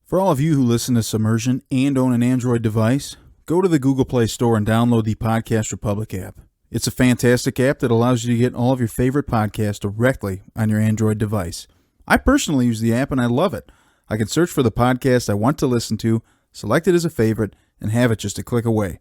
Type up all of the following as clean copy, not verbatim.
For all of you who listen to Submersion and own an Android device, go to the Google Play Store and download the Podcast Republic app. It's a fantastic app that allows you to get all of your favorite podcasts directly on your Android device. I personally use the app and I love it. I can search for the podcast I want to listen to, select it as a favorite, and have it just a click away.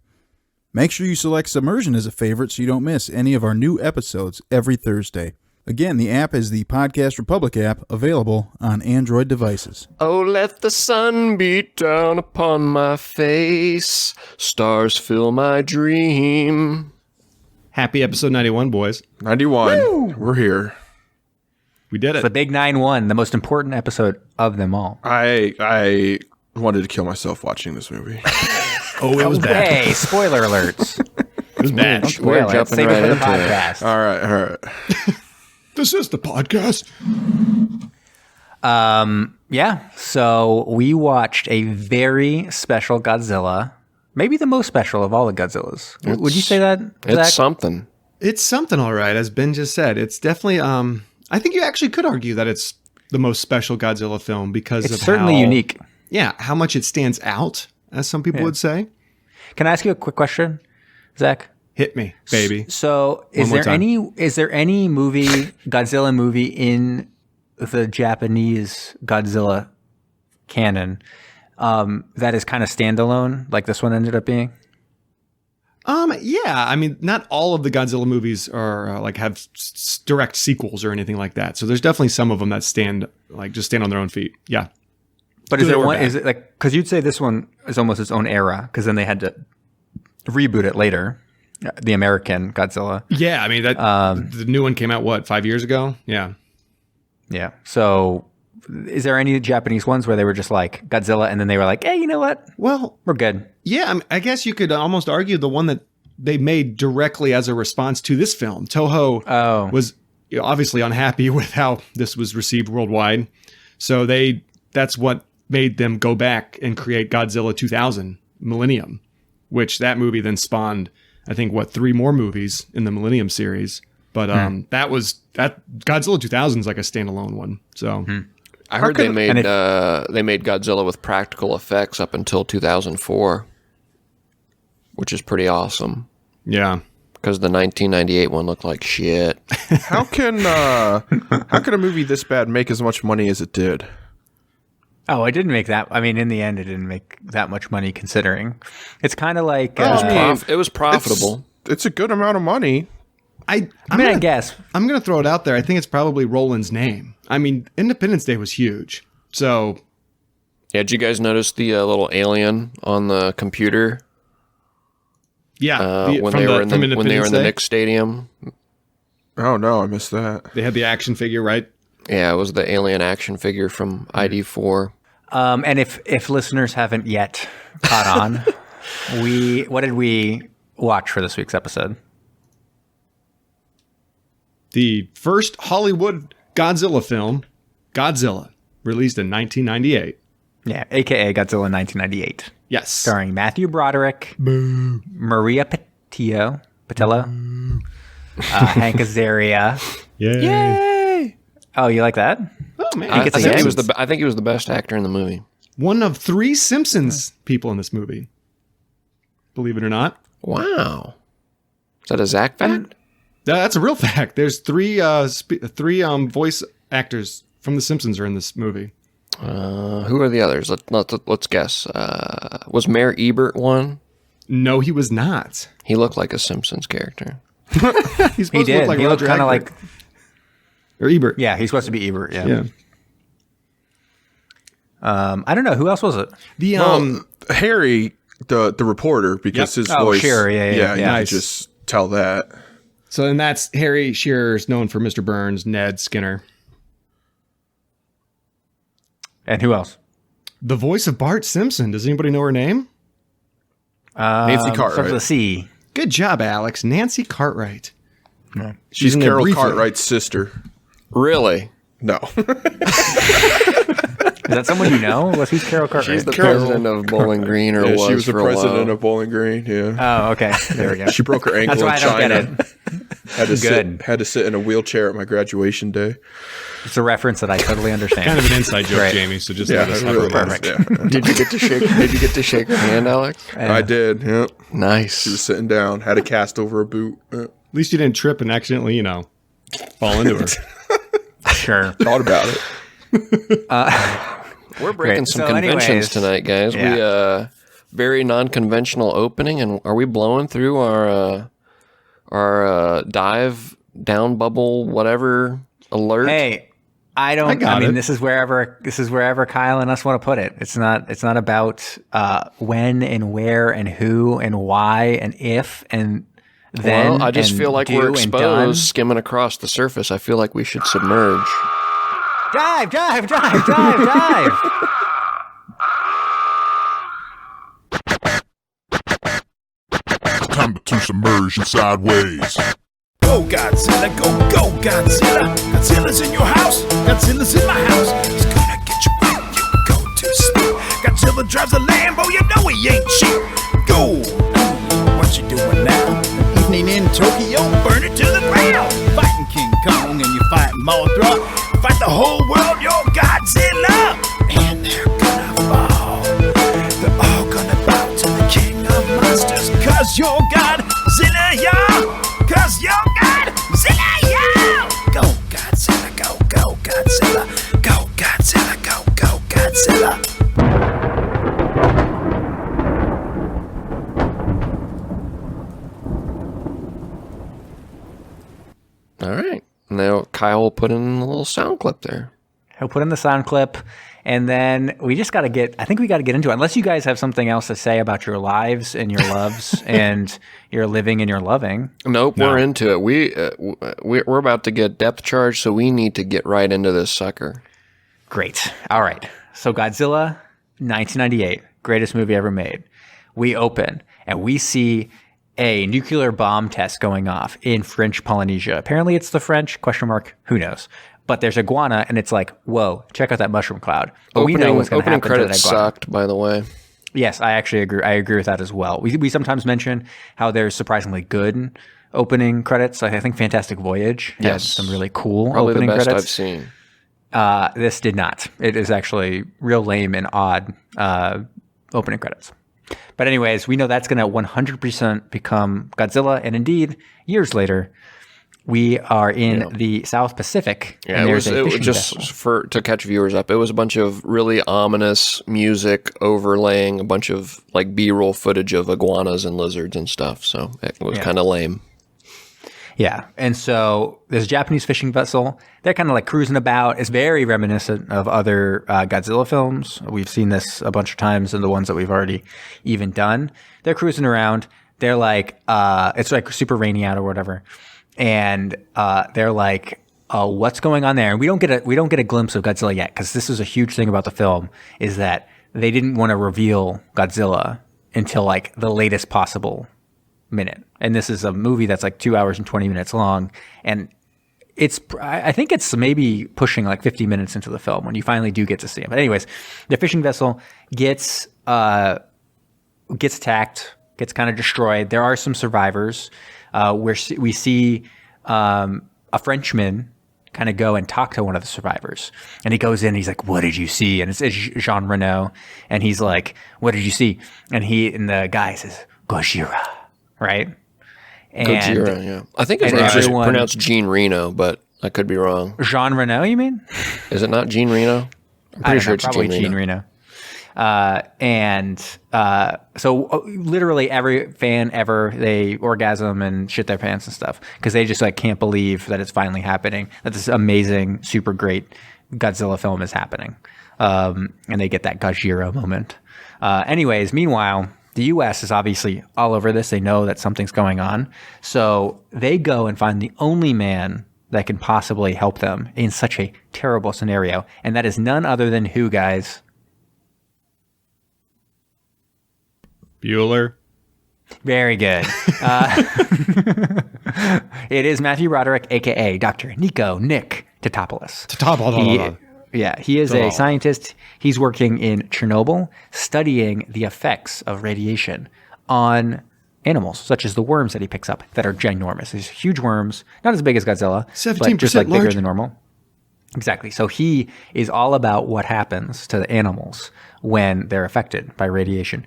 Make sure you select Submersion as a favorite so you don't miss any of our new episodes every Thursday. Again, the app is the Podcast Republic app, available on Android devices. Oh, let the sun beat down upon my face. Stars fill my dream. Happy episode 91, boys. 91. Woo! We're here. We did it. It's the big 9-1, the most important episode of them all. I wanted to kill myself watching this movie. Oh, it was bad. Hey, spoiler alerts. It was bad. Don't spoil it. Save it for the podcast. All right. This is the podcast. Yeah, so we watched a very special Godzilla. Maybe the most special of all the Godzillas. Would you say that, Zach? It's something. It's something, all right, as Ben just said. It's definitely, I think you actually could argue that it's the most special Godzilla film because It's of certainly unique. Yeah, how much it stands out, as some people would say. Can I ask you a quick question, Zach? Hit me, baby. So, is there any movie, Godzilla movie in the Japanese Godzilla canon that is kind of standalone, like this one ended up being? Yeah, I mean, not all of the Godzilla movies are have direct sequels or anything like that. So there's definitely some of them that stand on their own feet. Yeah. But is there one? Is it like, because you'd say this one is almost its own era, because then they had to reboot it later, the American Godzilla. Yeah, I mean that the new one came out 5 years ago? Yeah. Yeah. So, is there any Japanese ones where they were just like Godzilla, and then they were like, "Hey, you know what? Well, we're good." Yeah, I guess you could almost argue the one that they made directly as a response to this film. Toho was obviously unhappy with how this was received worldwide, so that's what made them go back and create Godzilla 2000 Millennium, which that movie then spawned, I think, 3 more movies in the Millennium series. But that Godzilla 2000 is like a standalone one. So I heard they made Godzilla with practical effects up until 2004, which is pretty awesome. Yeah, because the 1998 one looked like shit. How can a movie this bad make as much money as it did? Oh, it didn't make that. I mean, in the end, it didn't make that much money, considering it's kind of like it was profitable. It's a good amount of money. I guess I'm going to throw it out there. I think it's probably Roland's name. I mean, Independence Day was huge. So, yeah, did you guys notice the little alien on the computer? Yeah, when they were in the Knicks stadium. Oh no, I missed that. They had the action figure, right? Yeah, it was the alien action figure from ID4. And if listeners haven't yet caught on, what did we watch for this week's episode? The first Hollywood Godzilla film, Godzilla, released in 1998. Yeah, a.k.a. Godzilla 1998. Yes. Starring Matthew Broderick, Boo. Maria Pattillo, Hank Azaria. Yay! Oh, you like that? Oh, man. I think he was the best actor in the movie. One of 3 Simpsons people in this movie. Believe it or not. Wow. Is that a Zach fact? That's a real fact. There's 3 voice actors from The Simpsons are in this movie. Who are the others? Let's guess. Was Mayor Ebert one? No, he was not. He looked like a Simpsons character. He's supposed to look like Roger kind of Ebert. like, or Ebert. Yeah, he's supposed to be Ebert. Yeah. I don't know, who else was it? Harry, the reporter, because his voice. Shearer, yeah. You Nice. can just tell that. So, and that's Harry Shearer's known for Mr. Burns, Ned, Skinner. And who else? The voice of Bart Simpson. Does anybody know her name? Nancy Cartwright. Starts with a C. Good job, Alex. Nancy Cartwright. No. She's in there Carol briefly. Cartwright's sister. Really? No. Is that someone you know? Who's Carol Cartwright? She's the president of Bowling Green, or was she was the for a president while. of Bowling Green. Yeah. Oh, okay. There we go. She broke her ankle That's why in I don't China. get it. Had to sit in a wheelchair at my graduation day. It's a reference that I totally understand. Kind of an inside joke, right. Jamie. So just let us have a moment. Yeah. Did you get to shake her hand, Alex? I did. Yep. Nice. She was sitting down. Had a cast over a boot. At least you didn't trip and accidentally, fall into her. Sure. Thought about it. We're breaking some conventions tonight, guys. Yeah. We very non-conventional opening, and are we blowing through our dive down bubble whatever alert? Hey, I mean, this is wherever Kyle and us want to put it. It's not about when and where and who and why and if and then. Well, I just feel like we're exposed, skimming across the surface. I feel like we should submerge. Dive! Time to submerge sideways. Go Godzilla, go Godzilla. Godzilla's in your house, Godzilla's in my house. He's gonna get you when you go to sleep. Godzilla drives a Lambo, you know he ain't cheap. Go, what you doing now? Evening in Tokyo, burn it to the ground. Fighting King Kong and you fighting Mothra. Fight the whole world, you're Godzilla. And they're gonna fall. They're all gonna bow to the king of monsters. Cause you're Godzilla, y'all. Cause you're Godzilla, y'all. Go Godzilla, go Godzilla. Go Godzilla, go Godzilla. All right. Now Kyle will put in a little sound clip there. He'll put in the sound clip, and then we just got to get into it. Unless you guys have something else to say about your lives and your loves and your living and your loving. Nope, we're into it. We're about to get depth charge, so we need to get right into this sucker. Great. All right. So Godzilla, 1998, greatest movie ever made. We open, and we see a nuclear bomb test going off in French Polynesia. Apparently it's the French, ? Who knows? But there's iguana, and it's like, whoa, check out that mushroom cloud. But we know what's going to happen to that iguana. Opening credits sucked, by the way. Yes, I actually agree. I agree with that as well. We sometimes mention how there's surprisingly good opening credits. I think Fantastic Voyage has some really cool opening credits. Probably the best I've seen. This did not. It is actually real lame and odd opening credits. But anyways, we know that's going to 100% become Godzilla. And indeed, years later, we are in the South Pacific. Yeah, and it was just to catch viewers up. It was a bunch of really ominous music overlaying a bunch of like B-roll footage of iguanas and lizards and stuff. So it was kind of lame. Yeah. And so there's a Japanese fishing vessel. They're kind of like cruising about. It's very reminiscent of other Godzilla films. We've seen this a bunch of times in the ones that we've already even done. They're cruising around. They're like, it's like super rainy out or whatever. And they're like, oh, what's going on there? And we don't get a glimpse of Godzilla yet, because this is a huge thing about the film, is that they didn't want to reveal Godzilla until like the latest possible minute. And this is a movie that's like 2 hours and 20 minutes long. And I think it's maybe pushing like 50 minutes into the film when you finally do get to see him. But anyways, the fishing vessel gets attacked, gets kind of destroyed. There are some survivors where we see a Frenchman kind of go and talk to one of the survivors. And he goes in and he's like, what did you see? And it's Jean Reno. And he's like, what did you see? And the guy says, Gojira. Right? And Gojira, yeah. I think it's just pronounced Jean Reno, but I could be wrong. Jean Reno, you mean? Is it not Jean Reno? I'm pretty sure it's probably Jean Reno. So literally every fan ever, they orgasm and shit their pants and stuff because they just like can't believe that it's finally happening, that this amazing, super great Godzilla film is happening. And they get that Gojira moment. Anyways, meanwhile, the U.S. is obviously all over this. They know that something's going on. So they go and find the only man that can possibly help them in such a terrible scenario. And that is none other than who, guys? Bueller. Very good. It is Matthew Roderick, a.k.a. Dr. Nick Tatopoulos. He is a scientist. He's working in Chernobyl, studying the effects of radiation on animals, such as the worms that he picks up that are ginormous. These huge worms, not as big as Godzilla, 17% but just like bigger larger. than normal. Exactly. So he is all about what happens to the animals when they're affected by radiation.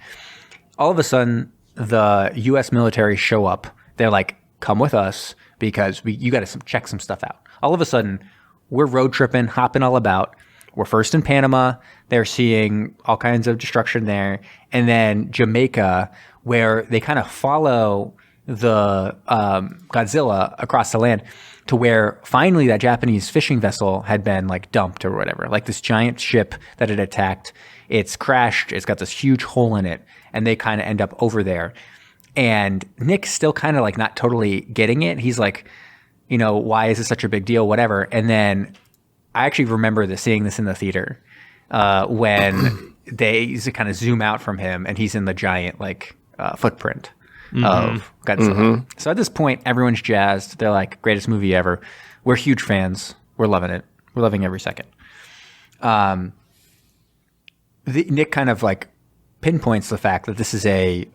All of a sudden, the U.S. military show up. They're like, come with us because you got to check some stuff out. All of a sudden, we're road tripping, hopping all about. We're first in Panama. They're seeing all kinds of destruction there. And then Jamaica, where they kind of follow the Godzilla across the land to where finally that Japanese fishing vessel had been like dumped or whatever. Like this giant ship that had attacked. It's crashed. It's got this huge hole in it. And they kind of end up over there. And Nick's still kind of like not totally getting it. He's like, you know, why is this such a big deal? Whatever. And then I actually remember seeing this in the theater when they kind of zoom out from him and he's in the giant like footprint of Godzilla. So at this point, everyone's jazzed. They're like, greatest movie ever. We're huge fans. We're loving it. We're loving every second. Nick kind of like pinpoints the fact that this is an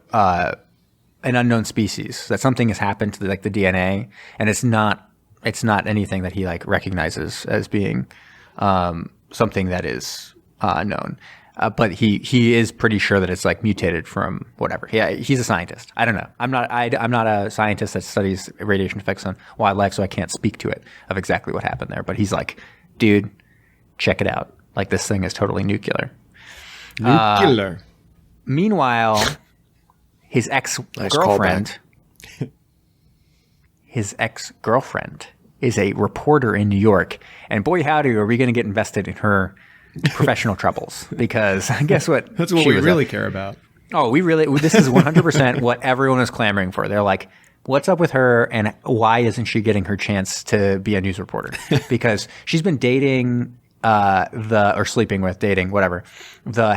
unknown species, that something has happened to the DNA, and it's not anything that he like recognizes as being something that is known. But he is pretty sure that it's like mutated from whatever. Yeah, he's a scientist. I don't know. I'm not a scientist that studies radiation effects on wildlife, so I can't speak to it of exactly what happened there. But he's like, dude, check it out. Like this thing is totally nuclear. Meanwhile, his ex-girlfriend is a reporter in New York, and boy howdy, are we going to get invested in her professional troubles, because guess what? That's what we really care about. Oh, this is 100% what everyone is clamoring for. They're like, what's up with her, and why isn't she getting her chance to be a news reporter? Because she's been dating the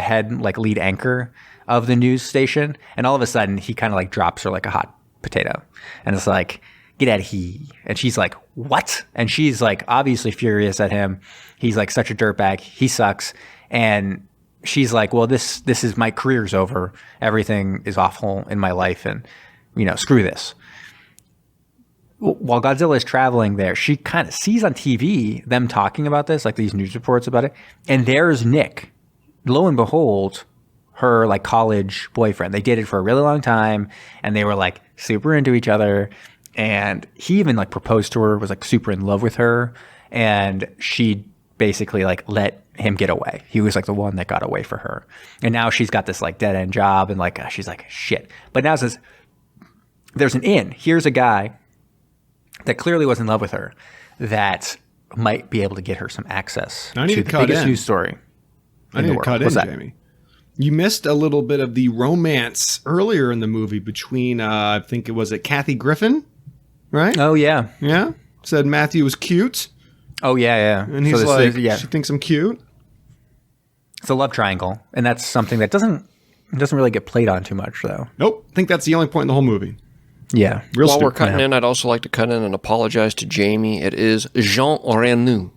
head like lead anchor of the news station, and all of a sudden he kind of like drops her like a hot potato, and it's like, get out of here. And she's like, what? And she's like obviously furious at him. He's like such a dirtbag. He sucks. And she's like, well, this is, my career's over. Everything is awful in my life, and you know, screw this. While Godzilla is traveling there, she kind of sees on TV them talking about this, like these news reports about it. And there's Nick. Lo and behold, her like college boyfriend. They dated for a really long time, and they were like super into each other. And he even like proposed to her, was like super in love with her. And she basically like let him get away. He was like the one that got away for her. And now she's got this like dead end job, and like she's like, shit. But now says, there's an in. Here's a guy that clearly was in love with her that might be able to get her some access to the biggest news story. I need to cut in, Jamie. You missed a little bit of the romance earlier in the movie between, I think it was Kathy Griffin, right? Oh, yeah. Yeah? Said Matthew was cute. Oh, yeah. And he's like, she thinks I'm cute. It's a love triangle, and that's something that doesn't really get played on too much, though. Nope. I think that's the only point in the whole movie. Yeah. While we're cutting in, I'd also like to cut in and apologize to Jamie. It is Jean Reno.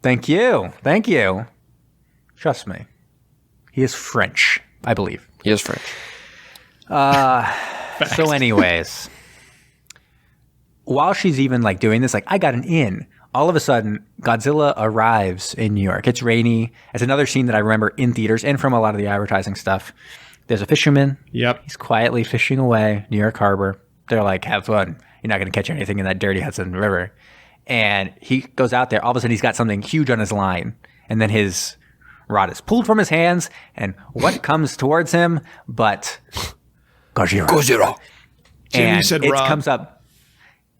Thank you. Trust me. He is French, I believe. He is French. So anyways, while she's even like doing this, like, I got an in, all of a sudden Godzilla arrives in New York. It's rainy. It's another scene that I remember in theaters and from a lot of the advertising stuff. There's a fisherman. Yep. He's quietly fishing away, New York Harbor. They're like, have fun. You're not going to catch anything in that dirty Hudson River. And he goes out there. All of a sudden, he's got something huge on his line. And then his rod is pulled from his hands. And what comes towards him but Godzilla. Jimmy said it rod. comes up.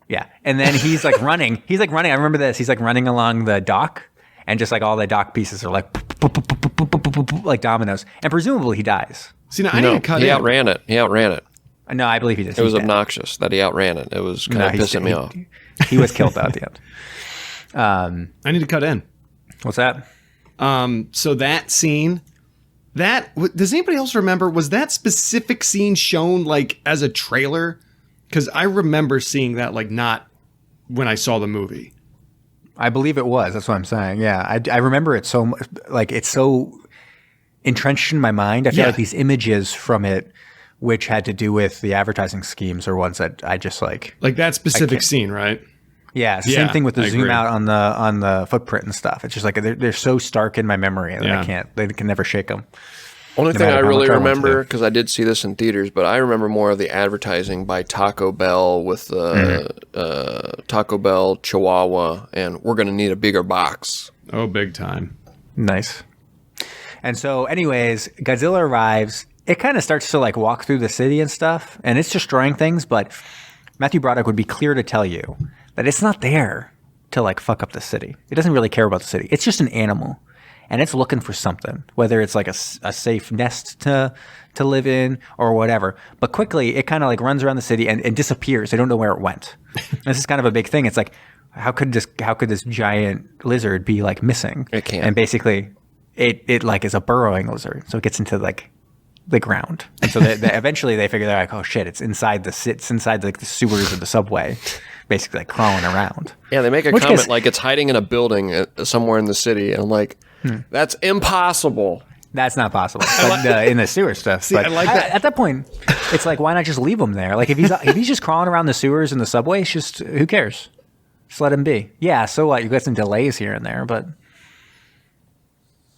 Yeah. And then he's like running. I remember this. He's like running along the dock. And just like all the dock pieces are like dominoes. And presumably he dies. See, now I need to cut in. He outran it. No, I believe he did. It was obnoxious that he outran it. It was kind of pissing me off. He was killed at the end. I need to cut in. What's that? So that scene, does anybody else remember, was that specific scene shown like as a trailer? Because I remember seeing that like not when I saw the movie. I believe it was. That's what I'm saying. Yeah, I remember it so much. Like, it's so entrenched in my mind. I feel like these images from it which had to do with the advertising schemes or ones that I just like that specific scene, right? Yeah, it's the same thing with the I zoom agree. out on the footprint and stuff. It's just like they're so stark in my memory that they can never shake them. Only thing matter I how really much I want remember, because I did see this in theaters, but I remember more of the advertising by Taco Bell with the Taco Bell Chihuahua, and we're going to need a bigger box. Oh, big time. Nice. And so, anyways, Godzilla arrives. It kind of starts to like walk through the city and stuff, and it's destroying things. But Matthew Broderick would be clear to tell you that it's not there to like fuck up the city. It doesn't really care about the city. It's just an animal. And it's looking for something, whether it's like a safe nest to live in or whatever. But quickly, it kind of like runs around the city and disappears. They don't know where it went. This is kind of a big thing. It's like, how could this giant lizard be like missing? It can't. And basically, it like is a burrowing lizard, so it gets into like the ground. And so they eventually they figure they're like, oh shit, it's inside the sewers of the subway. Basically, like crawling around. Yeah, they make a comment like it's hiding in a building somewhere in the city, and I'm like, that's impossible. That's not possible. But in the sewer stuff. See, but I like that. At that point, it's like, why not just leave him there? Like if he's just crawling around the sewers and the subway, it's just who cares? Just let him be. Yeah, so what? You got some delays here and there, but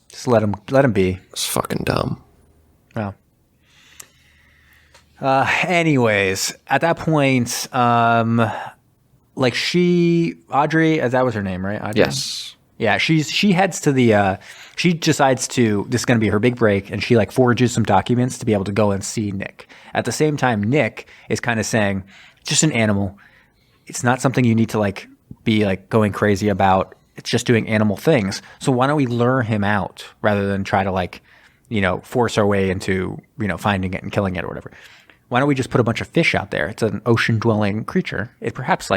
just let him be. It's fucking dumb. Well. Anyways, at that point, like Audrey, that was her name, right? Audrey? Yes. Yeah, she heads to the she decides this is going to be her big break, and she like forges some documents to be able to go and see Nick. At the same time, Nick is kind of saying, just an animal. It's not something you need to like be like going crazy about. It's just doing animal things. So why don't we lure him out rather than try to like, force our way into, finding it and killing it or whatever. Why don't we just put a bunch of fish out there? It's an ocean-dwelling creature. It perchance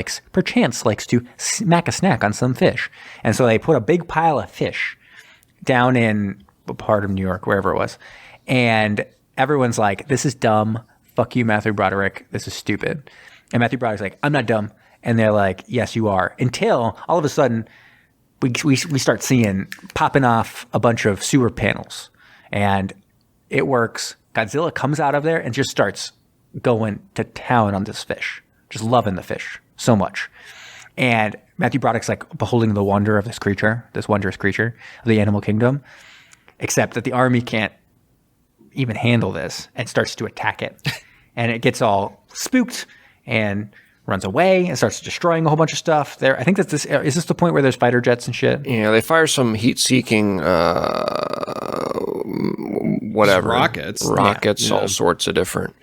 likes to smack a snack on some fish. And so they put a big pile of fish down in a part of New York, wherever it was. And everyone's like, this is dumb. Fuck you, Matthew Broderick. This is stupid. And Matthew Broderick's like, I'm not dumb. And they're like, yes, you are. Until all of a sudden, we start seeing popping off a bunch of sewer panels. And it works. Godzilla comes out of there and just starts going to town on this fish, just loving the fish so much. And Matthew Broderick's like beholding the wonder of this wondrous creature of the animal kingdom, except that the army can't even handle this and starts to attack it. And it gets all spooked and runs away and starts destroying a whole bunch of stuff there. I think is this the point where there's fighter jets and shit? Yeah, they fire some heat-seeking whatever. Rockets, all sorts of different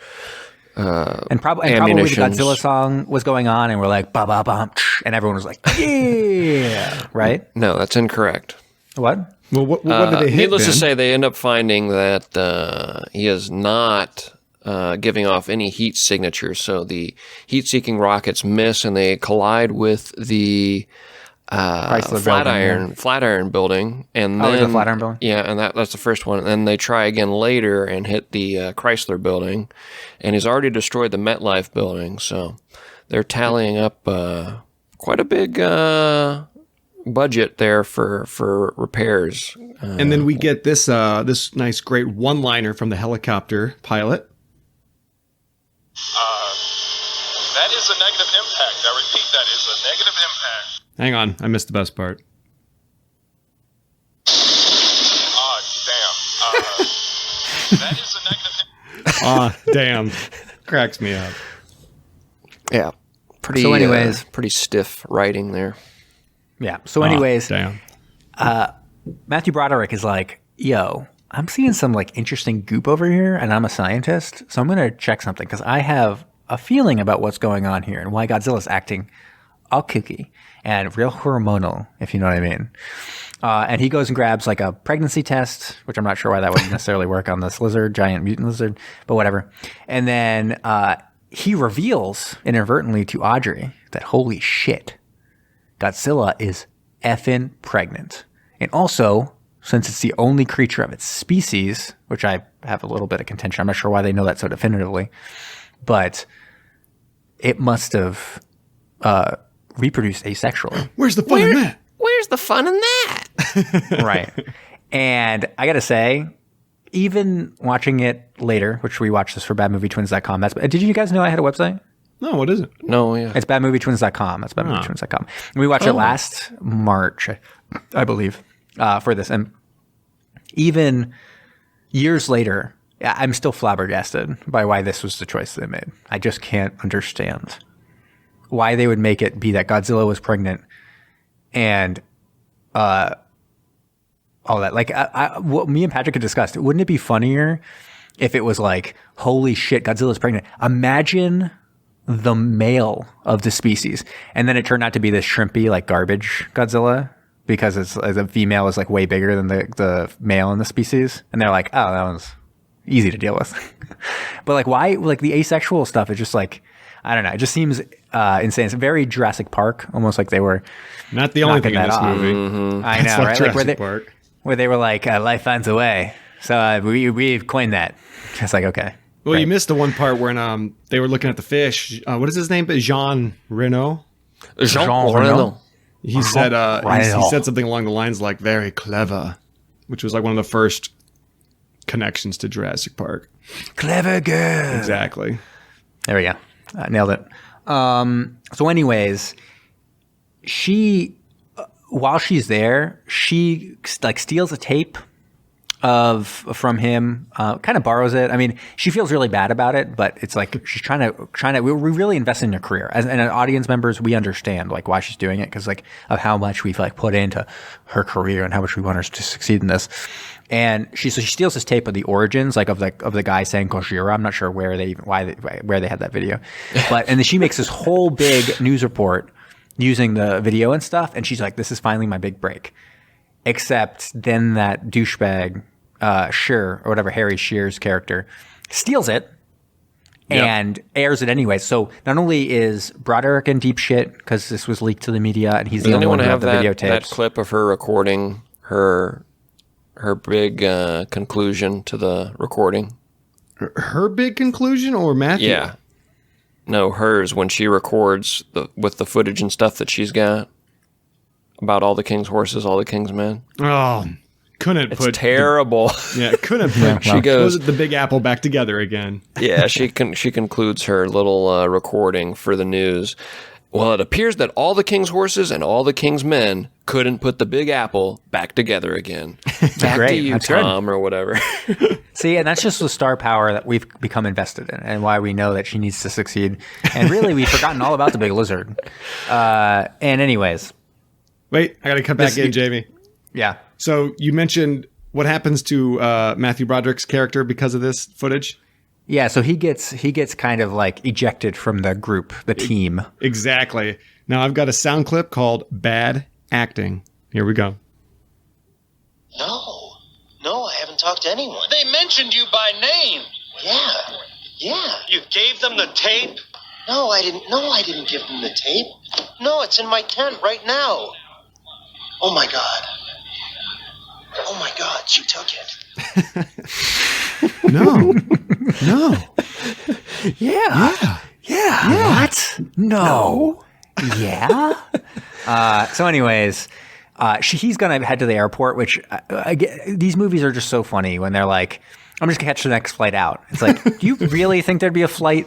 and probably the Godzilla song was going on, and we're like ba ba bum, and everyone was like, yeah, right? No, that's incorrect. What? Well, what did they hit? Needless to Ben? say, they end up finding that he is not giving off any heat signature. So the heat-seeking rockets miss, and they collide with the Flatiron building, and then the Flatiron building. Yeah, and that's the first one. And then they try again later and hit the Chrysler building, and he's already destroyed the MetLife building. So they're tallying up quite a big budget there for repairs. And then we get this nice great one-liner from the helicopter pilot. That is a negative impact. I repeat, that is a negative impact. Hang on, I missed the best part. Damn. That is a negative impact. Damn. Cracks me up. Yeah, pretty. So anyways, pretty stiff writing there. Yeah. So anyways, Damn. Matthew Broderick is like, yo, I'm seeing some like interesting goop over here, and I'm a scientist, so I'm gonna check something because I have a feeling about what's going on here and why Godzilla's acting all kooky and real hormonal, if you know what I mean. And he goes and grabs like a pregnancy test, which I'm not sure why that would necessarily work on this giant mutant lizard, but whatever. And then he reveals inadvertently to Audrey that holy shit, Godzilla is effing pregnant. And also, since it's the only creature of its species, which I have a little bit of contention, I'm not sure why they know that so definitively, but it must have reproduced asexually. Where's the fun in that? Where's the fun in that? Right. And I got to say, even watching it later, which we watched this for badmovietwins.com. Did you guys know I had a website? No, what is it? No, yeah. It's badmovietwins.com. That's badmovietwins.com. We watched it last March, I believe, for this. And even years later, I'm still flabbergasted by why this was the choice they made. I just can't understand why they would make it be that Godzilla was pregnant and all that. Like, what me and Patrick had discussed, wouldn't it be funnier if it was like, holy shit, Godzilla's pregnant? Imagine the male of the species. And then it turned out to be this shrimpy, like garbage Godzilla because the female is like way bigger than the male in the species. And they're like, oh, that was easy to deal with. But like, why? Like the asexual stuff is just like, I don't know. It just seems insane. It's very Jurassic Park, almost like they were not the only thing in this movie. Mm-hmm. I know, right? Jurassic Park. Where they were like, life finds a way. So we've coined that. It's like, okay. Well, you missed the one part when they were looking at the fish. What is his name? Jean Reno. Jean Reno. He said he said something along the lines like "very clever," which was like one of the first connections to Jurassic Park. Clever girl. Exactly. There we go. Nailed it. So anyways, she, while she's there, she like steals a tape from him, kind of borrows it. I mean, she feels really bad about it, but it's like she's trying to. We're really invested in her career and audience members. We understand like why she's doing it because like of how much we've like put into her career and how much we want her to succeed in this. And she steals this tape of the origins, like of the guy saying Gojira. I'm not sure where they had that video, and then she makes this whole big news report using the video and stuff. And she's like, "This is finally my big break." Except then that douchebag, Shear or whatever, Harry Shear's character, steals it and airs it anyway. So not only is Broderick in deep shit because this was leaked to the media, and he's the only one who have the videotapes. That clip of her recording her big conclusion to the recording. Her big conclusion or Matthew? Yeah. No, hers when she records with the footage and stuff that she's got about all the king's horses, all the king's men. Oh, couldn't it's terrible. Couldn't put she goes the Big Apple back together again. Yeah, she concludes her little recording for the news. Well, it appears that all the king's horses and all the king's men couldn't put the Big Apple back together again. Back to you, that's Tom, or whatever. See, and that's just the star power that we've become invested in and why we know that she needs to succeed. And really, we've forgotten all about the Big Lizard. And anyways. Wait, I got to cut back in, Jamie. Yeah. So you mentioned what happens to Matthew Broderick's character because of this footage? Yeah, so he gets kind of like ejected from the group, the team. Exactly. Now I've got a sound clip called Bad Acting. Here we go. No, I haven't talked to anyone. They mentioned you by name. Yeah. You gave them the tape? No, I didn't give them the tape. No, it's in my tent right now. Oh my God, she took it. No. Yeah. What? No. Yeah. So anyways, he's going to head to the airport, which these movies are just so funny when they're like, I'm just going to catch the next flight out. It's like, do you really think there'd be a flight?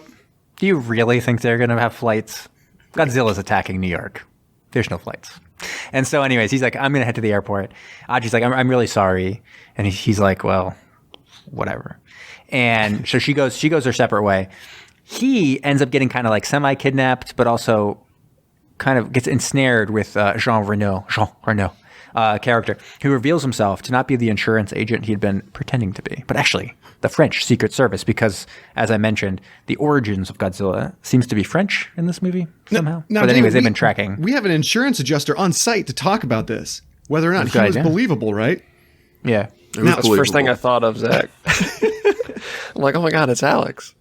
Do you really think they're going to have flights? Godzilla's attacking New York. There's no flights. And so anyways, he's like, I'm going to head to the airport. Audrey's like, I'm really sorry. And he's like, well, whatever. And so she goes her separate way. He ends up getting kind of like semi-kidnapped, but also kind of gets ensnared with Jean Reno character, who reveals himself to not be the insurance agent he had been pretending to be, but actually the French Secret Service, because, as I mentioned, the origins of Godzilla seems to be French in this movie somehow. But anyways, they've been tracking. We have an insurance adjuster on site to talk about this, whether or not he was believable, right? Yeah. That's the first thing I thought of, Zach. I'm like, oh my God, it's Alex.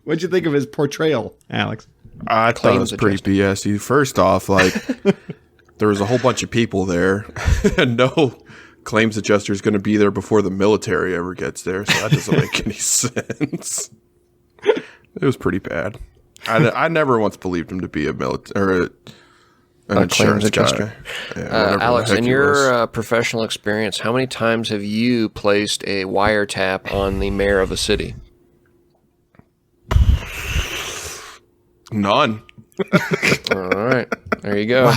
What'd you think of his portrayal, Alex? I thought it was pretty BS. First off, like, there was a whole bunch of people there, and no claims adjuster is going to be there before the military ever gets there, so that doesn't make any sense. It was pretty bad. I never once believed him to be a An insurance guy. Yeah, Alex, in your professional experience, how many times have you placed a wiretap on the mayor of a city? None. All right. There you go.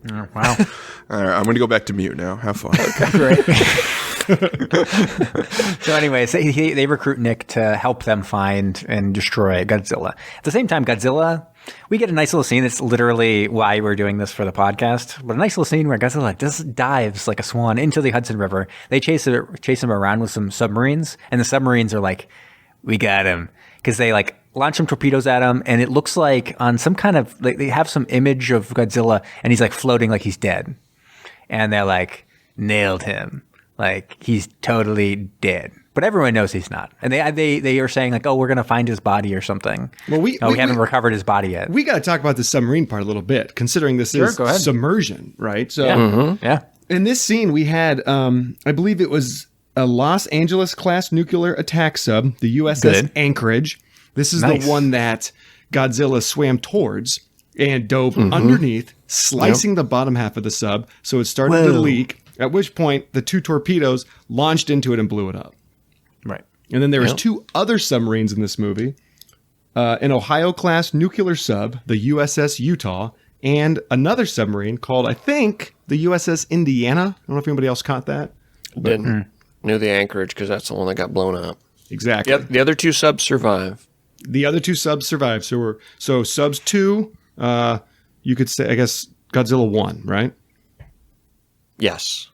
Wow. All right, I'm going to go back to mute now. Have fun. Great. So anyways, they recruit Nick to help them find and destroy Godzilla. At the same time, Godzilla, we get a nice little scene. It's literally why we're doing this for the podcast. But a nice little scene where Godzilla just dives like a swan into the Hudson River. They chase him around with some submarines, and the submarines are like, "We got him," because they like launch some torpedoes at him, and it looks like on some kind of like they have some image of Godzilla, and he's like floating like he's dead, and they're like, "Nailed him." Like, he's totally dead. But everyone knows he's not. And they are saying, like, oh, we're going to find his body or something. Well, we haven't recovered his body yet. We got to talk about the submarine part a little bit, considering this is submersion, right? So, yeah. In this scene, we had, I believe it was a Los Angeles-class nuclear attack sub, the USS Anchorage. This is the one that Godzilla swam towards and dove underneath, slicing the bottom half of the sub, so it started to leak. At which point, the 2 torpedoes launched into it and blew it up. Right. And then there was 2 other submarines in this movie. An Ohio-class nuclear sub, the USS Utah, and another submarine called, I think, the USS Indiana. I don't know if anybody else caught that. Didn't. Knew the Anchorage because that's the one that got blown up. Exactly. Yep, the other 2 subs survive. The other 2 subs survived. So subs 2, you could say, I guess, Godzilla 1, right? Yes.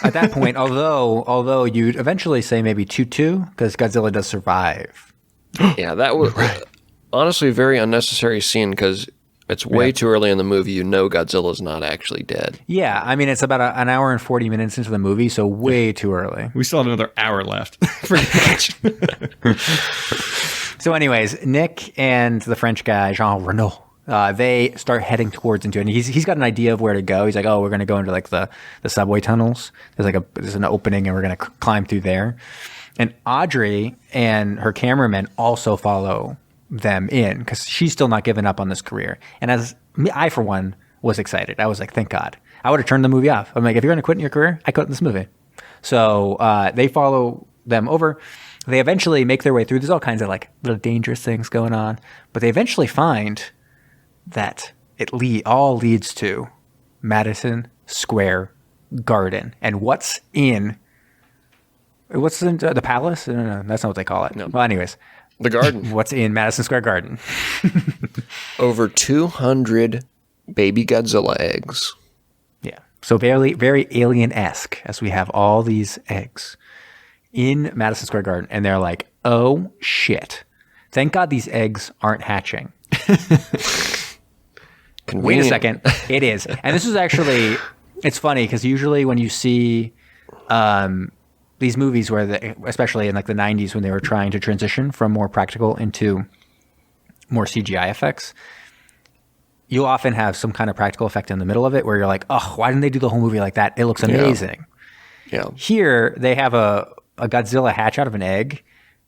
At that point, although you'd eventually say maybe 2-2 because Godzilla does survive. Yeah, that was honestly a very unnecessary scene because it's way too early in the movie. You know Godzilla's not actually dead. Yeah, I mean, it's about an hour and 40 minutes into the movie, so way too early. We still have another hour left. Pretty much. So anyways, Nick and the French guy, Jean Reno, they start heading towards into it. And he's got an idea of where to go. He's like, oh, we're going to go into like the subway tunnels. There's an opening and we're going to climb through there. And Audrey and her cameraman also follow them in because she's still not giving up on this career. And as me, I, for one, was excited. I was like, thank God. I would have turned the movie off. I'm like, if you're going to quit in your career, I quit in this movie. So they follow them over. They eventually make their way through. There's all kinds of like little dangerous things going on. But they eventually find that it all leads to Madison Square Garden. And what's in the palace? No, that's not what they call it. No. Well, anyways. The garden. What's in Madison Square Garden? Over 200 baby Godzilla eggs. Yeah. So very, very alien-esque as we have all these eggs in Madison Square Garden. And they're like, oh, shit. Thank God these eggs aren't hatching. Wait a second. It is. And this is actually, it's funny because usually when you see these movies where, especially in like the 90s when they were trying to transition from more practical into more CGI effects, you'll often have some kind of practical effect in the middle of it where you're like, oh, why didn't they do the whole movie like that? It looks amazing. Yeah. Here, they have a Godzilla hatch out of an egg.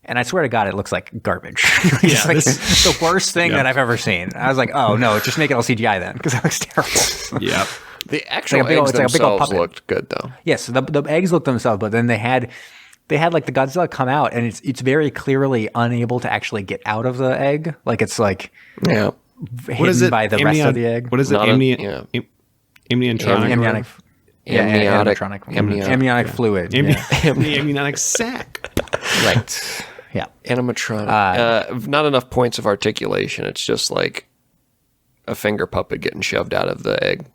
And I swear to God, it looks like garbage. It's like the worst thing that I've ever seen. I was like, oh, no, just make it all CGI then, because that looks terrible. Yeah. The actual eggs themselves looked good, though. Yes, the eggs looked themselves, but then they had like the Godzilla come out, and it's very clearly unable to actually get out of the egg. Like it's like hidden by the rest of the egg. What is it? Amniotic fluid. The amniotic sac. Right. Yeah. Animatronic. Not enough points of articulation. It's just like a finger puppet getting shoved out of the egg.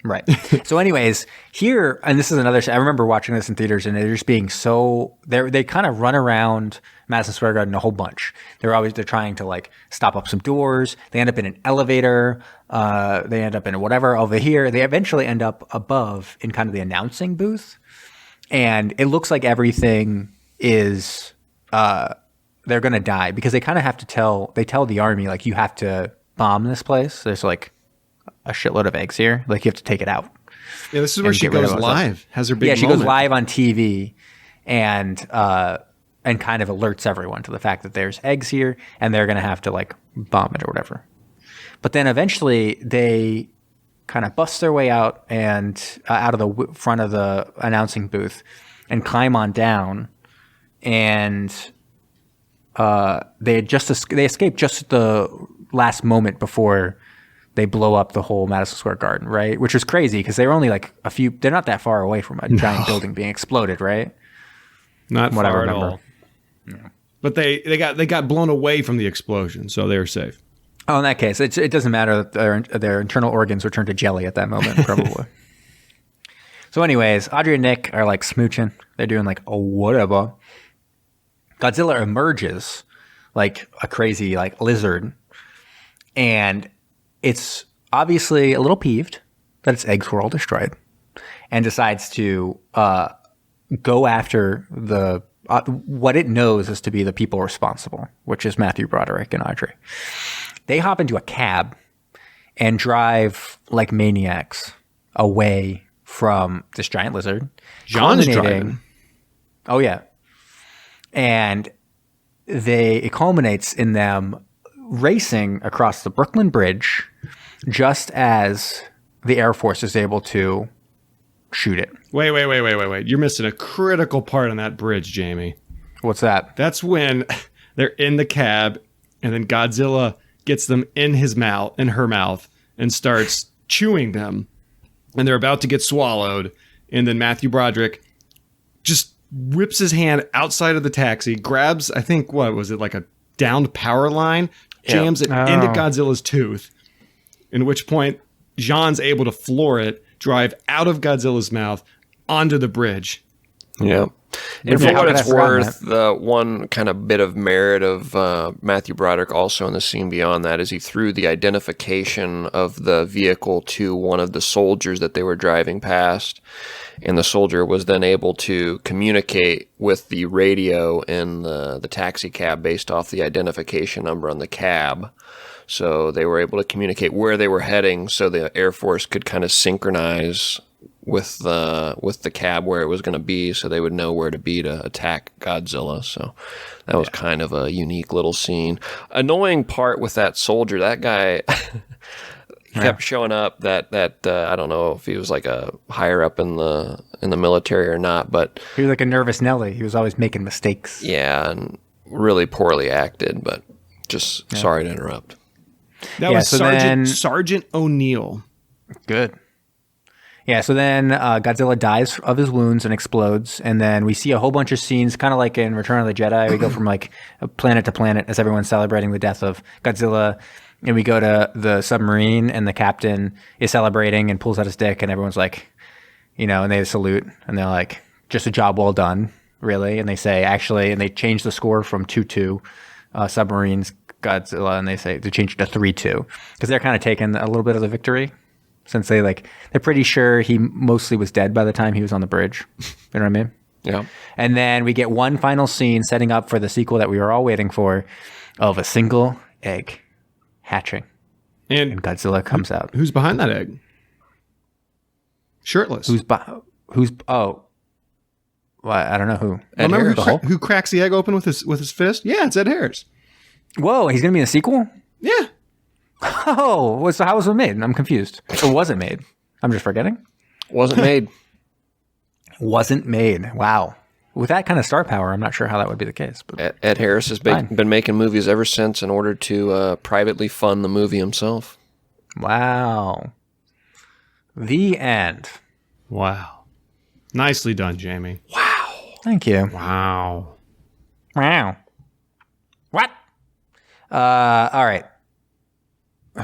Right. So anyways, here, and this is another, I remember watching this in theaters and they're just being so, they kind of run around Madison Square Garden a whole bunch. They're trying to like stop up some doors. They end up in an elevator. They end up in whatever over here. They eventually end up above in kind of the announcing booth. And it looks like everything is, they're going to die because they kind of have to tell the army, like, you have to bomb this place. There's like a shitload of eggs here. Like, you have to take it out. Yeah, this is where she goes live. Has her big moment. She goes live on TV and kind of alerts everyone to the fact that there's eggs here and they're going to have to like bomb it or whatever. But then eventually they kind of bust their way out and out of the front of the announcing booth and climb on down. And they escaped just the last moment before they blow up the whole Madison Square Garden, right? Which was crazy because they were only like they're not that far away from a giant building being exploded, right? Not far at all. Yeah. But they got blown away from the explosion, so they were safe. Oh, in that case, it doesn't matter that their internal organs were turned to jelly at that moment, probably. So anyways, Audrey and Nick are like smooching. They're doing like, oh, whatever. Godzilla emerges like a crazy like lizard. And it's obviously a little peeved that its eggs were all destroyed and decides to go after the what it knows is to be the people responsible, which is Matthew Broderick and Audrey. They hop into a cab and drive like maniacs away from this giant lizard. John's driving. Oh, yeah. And it culminates in them racing across the Brooklyn Bridge just as the Air Force is able to shoot it. Wait. You're missing a critical part on that bridge, Jamie. What's that? That's when they're in the cab and then Godzilla gets them in her mouth and starts chewing them. And they're about to get swallowed. And then Matthew Broderick just whips his hand outside of the taxi, grabs, I think, what was it, like a downed power line, jams it into Godzilla's tooth, in which point Jean's able to floor it, drive out of Godzilla's mouth onto the bridge. Yeah. And for what it's worth, the one kind of bit of merit of Matthew Broderick also in the scene beyond that is he threw the identification of the vehicle to one of the soldiers that they were driving past. And the soldier was then able to communicate with the radio in the taxi cab based off the identification number on the cab. So they were able to communicate where they were heading so the Air Force could kind of synchronize with the cab where it was going to be so they would know where to be to attack Godzilla. So that was kind of a unique little scene. Annoying part with that soldier, that guy kept showing up that I don't know if he was like a higher up in the military or not, but he was like a nervous Nelly. He was always making mistakes. Yeah, and really poorly acted, but just sorry to interrupt. That was Sergeant O'Neill. Good. Yeah, so then Godzilla dies of his wounds and explodes, and then we see a whole bunch of scenes, kind of like in Return of the Jedi. We go from like planet to planet as everyone's celebrating the death of Godzilla, and we go to the submarine, and the captain is celebrating and pulls out his dick, and everyone's like, and they salute, and they're like, just a job well done, really. And they say, actually, and they change the score from 2-2 submarines, Godzilla, and they change it to 3-2, because they're kind of taking a little bit of the victory. Since they're pretty sure he mostly was dead by the time he was on the bridge. You know what I mean? Yeah. And then we get one final scene setting up for the sequel that we were all waiting for of a single egg hatching. And Godzilla comes out. Who's behind that egg? Shirtless. Well, I don't know who. Remember who cracks the egg open with his fist? Yeah, it's Ed Harris. Whoa, he's going to be in the sequel? Yeah. Oh, so how was it made? I'm confused. Or was it made? I'm just forgetting. Wasn't made. Wasn't made. Wow. With that kind of star power, I'm not sure how that would be the case. But Ed Harris has been making movies ever since in order to privately fund the movie himself. Wow. The end. Wow. Nicely done, Jamie. Wow. Thank you. Wow. Wow. What? All right.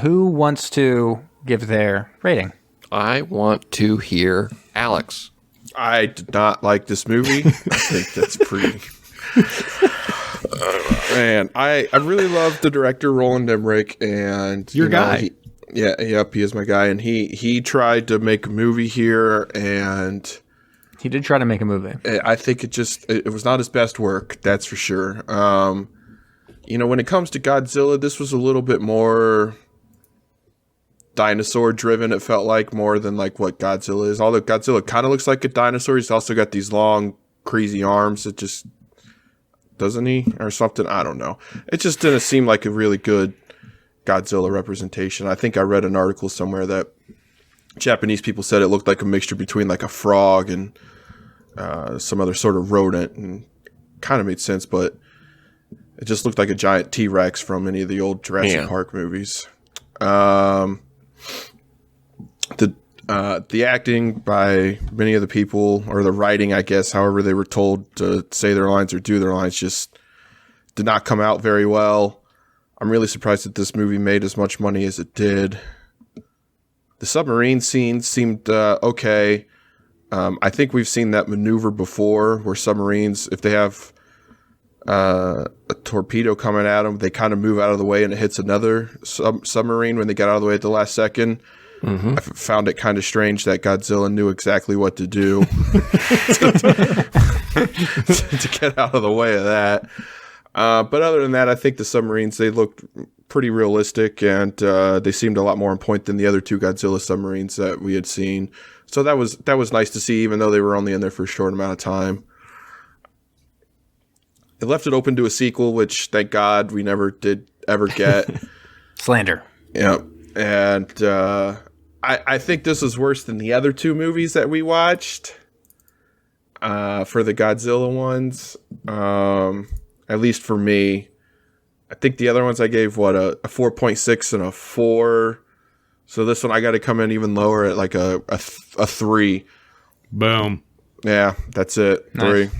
Who wants to give their rating? I want to hear Alex. I did not like this movie. I think that's pretty... man, I really love the director, Roland Emmerich, and... Your guy. He is my guy, and he tried to make a movie here, and... He did try to make a movie. I think it was not his best work, that's for sure. When it comes to Godzilla, this was a little bit more... dinosaur driven, it felt like, more than like what Godzilla is. Although Godzilla kind of looks like a dinosaur, he's also got these long crazy arms that just doesn't he or something, I don't know, it just didn't seem like a really good Godzilla representation. I think I read an article somewhere that Japanese people said it looked like a mixture between like a frog and some other sort of rodent, and kind of made sense, but it just looked like a giant T-Rex from any of the old Jurassic Park movies. The acting by many of the people, or the writing, I guess, however they were told to say their lines or do their lines, just did not come out very well. I'm really surprised that this movie made as much money as it did. The submarine scenes seemed okay. I think we've seen that maneuver before, where submarines, if they have a torpedo coming at them, they kind of move out of the way and it hits another submarine when they get out of the way at the last second. I found it kind of strange that Godzilla knew exactly what to do to get out of the way of that. But other than that, I think the submarines, they looked pretty realistic, and they seemed a lot more on point than the other two Godzilla submarines that we had seen. So that was nice to see, even though they were only in there for a short amount of time. It left it open to a sequel, which, thank God, we never did ever get. Slander. Yeah. And I think this is worse than the other two movies that we watched for the Godzilla ones. At least for me. I think the other ones I gave, a 4.6 and a 4. So this one I got to come in even lower at like a 3. Boom. Yeah, that's it. Nice. 3.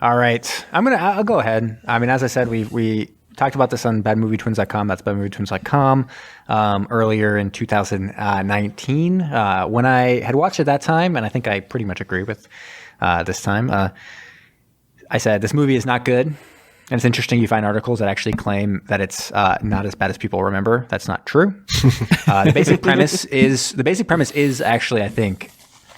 All right. I'll go ahead. I mean, as I said, we talked about this on badmovietwins.com. That's badmovietwins.com earlier in 2019 when I had watched it that time, and I think I pretty much agree with this time. I said this movie is not good, and it's interesting you find articles that actually claim that it's not as bad as people remember. That's not true. The basic premise is actually, I think,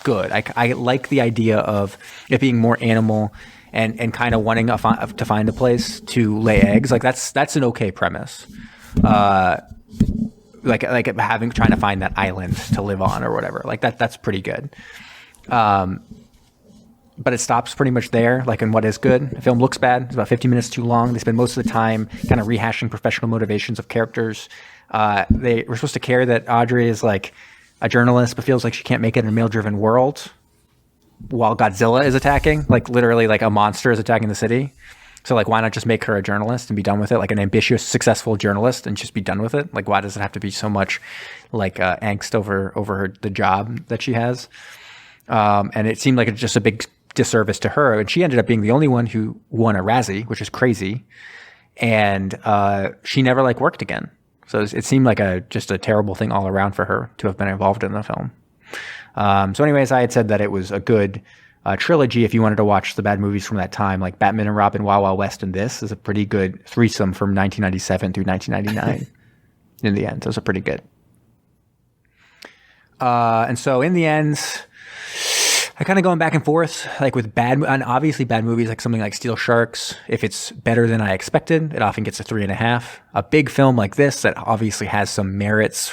good. I like the idea of it being more animal and kind of wanting to find a place to lay eggs. Like that's an okay premise. Like trying to find that island to live on or whatever. Like that's pretty good. But it stops pretty much there, like in what is good. The film looks bad. It's about 50 minutes too long. They spend most of the time kind of rehashing professional motivations of characters. We're supposed to care that Audrey is like a journalist, but feels like she can't make it in a male-driven world while Godzilla is attacking. Like literally like a monster is attacking the city. So like, why not just make her a journalist and be done with it? Like an ambitious, successful journalist and just be done with it? Like, why does it have to be so much like angst over the job that she has? And it seemed like it's just a big disservice to her, and she ended up being the only one who won a Razzie, which is crazy. And she never like worked again, so it seemed like just a terrible thing all around for her to have been involved in the film. So anyways, I had said that it was a good trilogy if you wanted to watch the bad movies from that time, like Batman and Robin, Wild Wild West, and this is a pretty good threesome from 1997 through 1999. In the end, those are pretty good. And so in the end, I kind of going back and forth, like with and obviously bad movies, like something like Steel Sharks. If it's better than I expected, it often gets a 3.5. A big film like this that obviously has some merits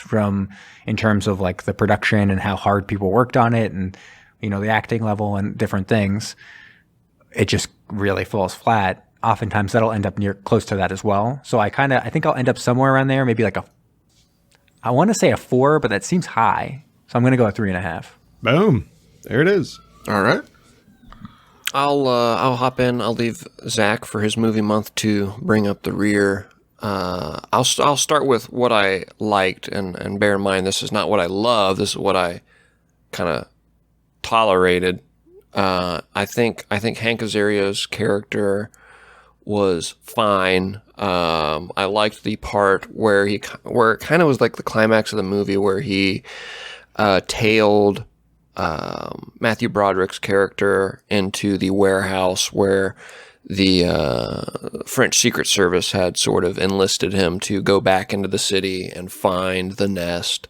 in terms of like the production and how hard people worked on it, and the acting level and different things, it just really falls flat. Oftentimes that'll end up close to that as well. So I think I'll end up somewhere around there, maybe like I want to say a 4, but that seems high, so I'm going to go a 3.5. Boom. There it is. All right. I'll hop in. I'll leave Zach for his movie month to bring up the rear. I'll start with what I liked, and bear in mind this is not what I love. This is what I kind of tolerated. I think Hank Azaria's character was fine. I liked the part where it kind of was like the climax of the movie where he tailed Matthew Broderick's character into the warehouse where the French Secret Service had sort of enlisted him to go back into the city and find the nest.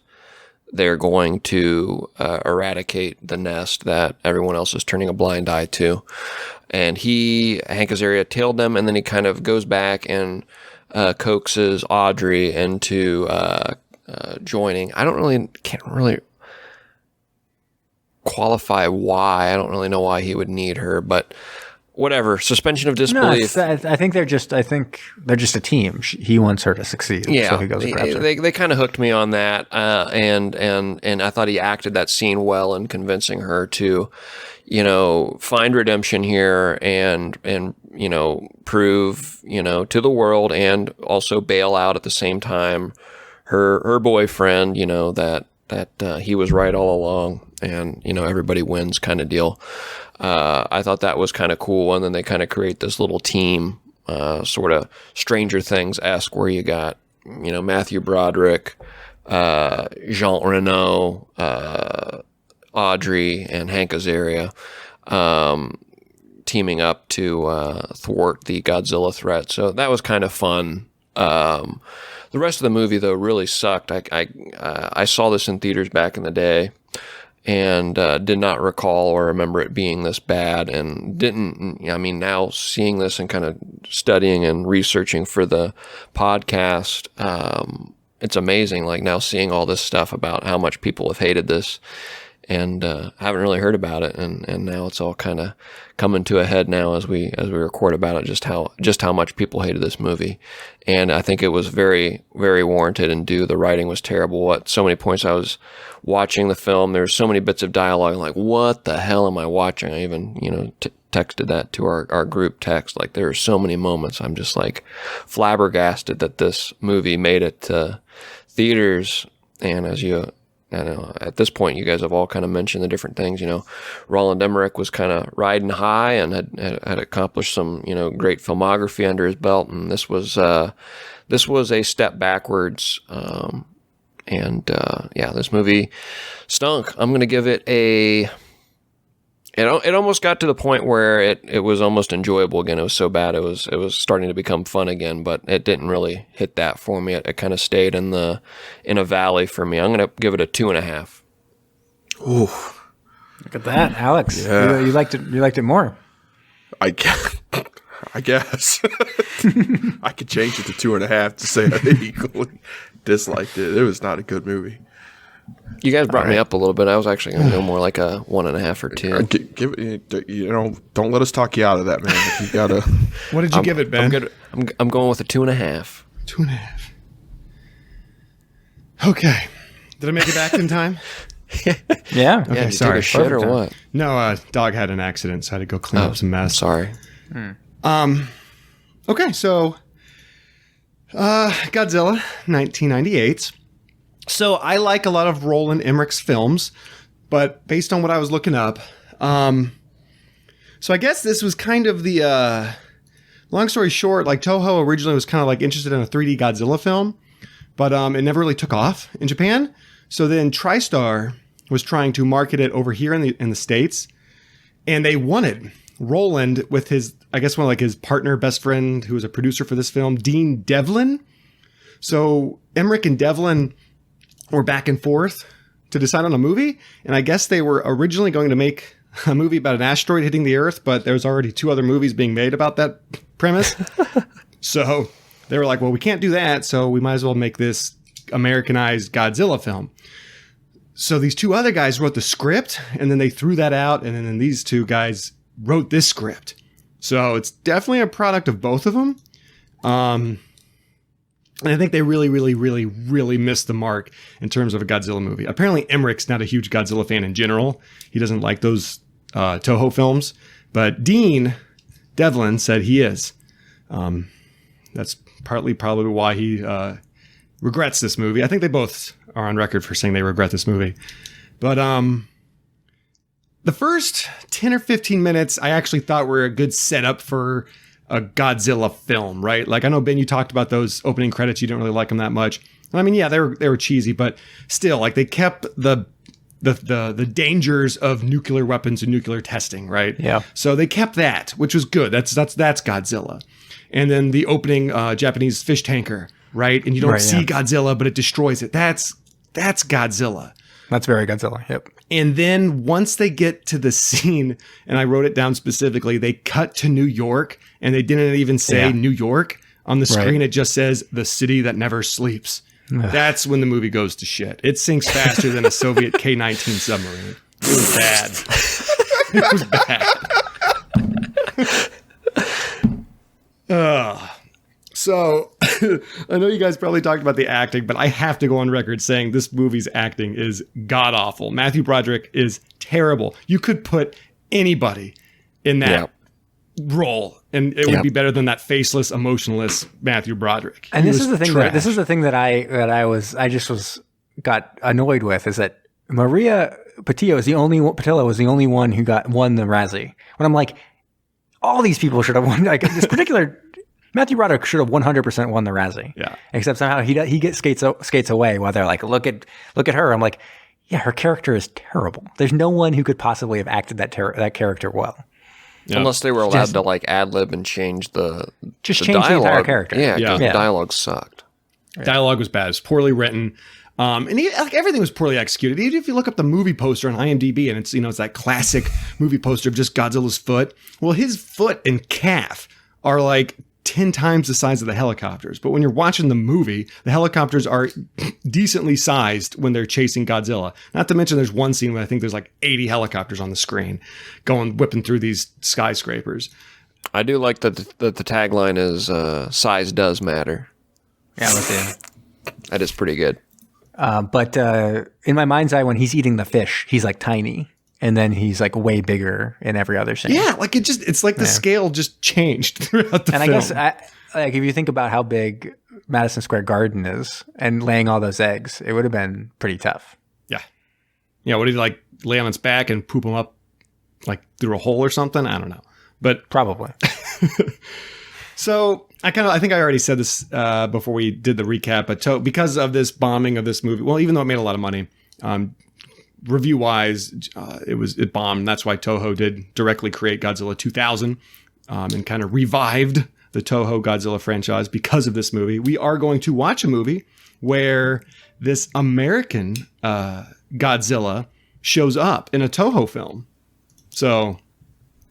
They're going to eradicate the nest that everyone else is turning a blind eye to. And Hank Azaria tailed them, and then he kind of goes back and coaxes Audrey into joining. Can't really qualify why. I don't really know why he would need her, but whatever, suspension of No, disbelief. I think they're just a team. He wants her to succeed. Yeah, so he goes and grabs her. they kind of hooked me on that, and I thought he acted that scene well in convincing her to, find redemption here and prove to the world, and also bail out at the same time her boyfriend, that he was right all along, and everybody wins kind of deal. I thought that was kind of cool, and then they kind of create this little team, sort of Stranger Things-esque, where you got Matthew Broderick, Jean Reno, Audrey, and Hank Azaria teaming up to thwart the Godzilla threat. So that was kind of fun. The rest of the movie, though, really sucked. I saw this in theaters back in the day, and did not recall or remember it being this bad, and now seeing this and kind of studying and researching for the podcast, it's amazing, like now seeing all this stuff about how much people have hated this, and haven't really heard about it, and now it's all kind of coming to a head now as we record about it, just how much people hated this movie. And I think it was very, very warranted and due. The writing was terrible. At so many points I was watching the film, there's so many bits of dialogue, like, what the hell am I watching? I even texted that to our group text. Like, there are so many moments I'm just like flabbergasted that this movie made it to theaters. And I know at this point you guys have all kind of mentioned the different things. Roland Emmerich was kind of riding high and had accomplished some great filmography under his belt, and this was a step backwards. This movie stunk. I'm going to give it it almost got to the point where it was almost enjoyable again. It was so bad it was starting to become fun again, but it didn't really hit that for me. It kind of stayed in a valley for me. I'm going to give it a 2.5. Ooh, look at that, Alex. Yeah. You liked it more. I guess. I could change it to 2.5 to say I equally disliked it. It was not a good movie. You guys brought me up a little bit. I was actually going to go more like a 1.5 or 2. Don't let us talk you out of that, man. If you gotta. What did you give it, Ben? I'm going with a 2.5. 2.5. Okay. Did I make it back in time? Yeah. Okay. Yeah, Sorry. Take a shit or what? No, dog had an accident, so I had to go clean up some mess. Sorry. Okay, so Godzilla, 1998. So I like a lot of Roland Emmerich's films, but based on what I was looking up, so I guess this was kind of the, long story short, like Toho originally was kind of like interested in a 3D Godzilla film, but it never really took off in Japan. So then TriStar was trying to market it over here in the States, and they wanted Roland with his, I guess, his partner, best friend, who was a producer for this film, Dean Devlin. So Emmerich and Devlin were back and forth to decide on a movie, and I guess they were originally going to make a movie about an asteroid hitting the Earth, but there's already 2 other movies being made about that premise. So they were like, well, we can't do that, so we might as well make this Americanized Godzilla film. So these 2 other guys wrote the script, and then they threw that out, and then these 2 guys wrote this script. So it's definitely a product of both of them. And I think they really, really, really, really missed the mark in terms of a Godzilla movie. Apparently, Emmerich's not a huge Godzilla fan in general. He doesn't like those Toho films. But Dean Devlin said he is. That's partly probably why he regrets this movie. I think they both are on record for saying they regret this movie. But the first 10 or 15 minutes, I actually thought were a good setup for a Godzilla film, right? Like, I know, Ben, you talked about those opening credits. You don't really like them that much. I mean, yeah, they were cheesy, but still, like, they kept the dangers of nuclear weapons and nuclear testing, right? Yeah. So they kept that, which was good. That's Godzilla. And then the opening Japanese fish tanker, right? And you don't see Godzilla, but it destroys it. That's Godzilla. That's very Godzilla. Yep. And then once they get to the scene, and I wrote it down specifically, they cut to New York, and they didn't even say New York on the screen. It just says the city that never sleeps. That's when the movie goes to shit. It sinks faster than a Soviet K-19 submarine. It was bad. It was bad. So I know you guys probably talked about the acting, but I have to go on record saying this movie's acting is god awful. Matthew Broderick is terrible. You could put anybody in that role, and it would be better than that faceless, emotionless Matthew Broderick. And this is the thing. This is the thing that I just got annoyed with, is that Maria Patillo was the only one who won the Razzie. When I'm like, all these people should have won. Like this particular Matthew Broderick should have 100% won the Razzie. Yeah. Except somehow he gets skates away while they're like, look at her. I'm like, yeah, her character is terrible. There's no one who could possibly have acted that character well. Yep. Unless they were allowed to like ad lib and change the change dialogue. the entire character. Yeah, because the dialogue sucked. Dialogue was bad. It was poorly written. And everything was poorly executed. Even if you look up the movie poster on IMDb, and it's it's that classic movie poster of just Godzilla's foot. Well, his foot and calf are like 10 times the size of the helicopters. But when you're watching the movie, the helicopters are decently sized when they're chasing Godzilla. Not to mention there's one scene where I think there's like 80 helicopters on the screen whipping through these skyscrapers. I do like that the tagline is size does matter. Yeah, that's it. That is pretty good. But in my mind's eye, when he's eating the fish, he's like tiny. And then he's like way bigger in every other scene. Yeah, like it's like the scale just changed throughout the film. And I guess like if you think about how big Madison Square Garden is and laying all those eggs, it would have been pretty tough. Yeah. Yeah, what did he like lay on its back and poop him up like through a hole or something? I don't know. But probably. So I think I already said this before we did the recap, but because of this bombing of this movie, well, even though it made a lot of money, review wise, it bombed. That's why Toho did directly create Godzilla 2000 and kind of revived the Toho Godzilla franchise because of this movie. We are going to watch a movie where this American Godzilla shows up in a Toho film. So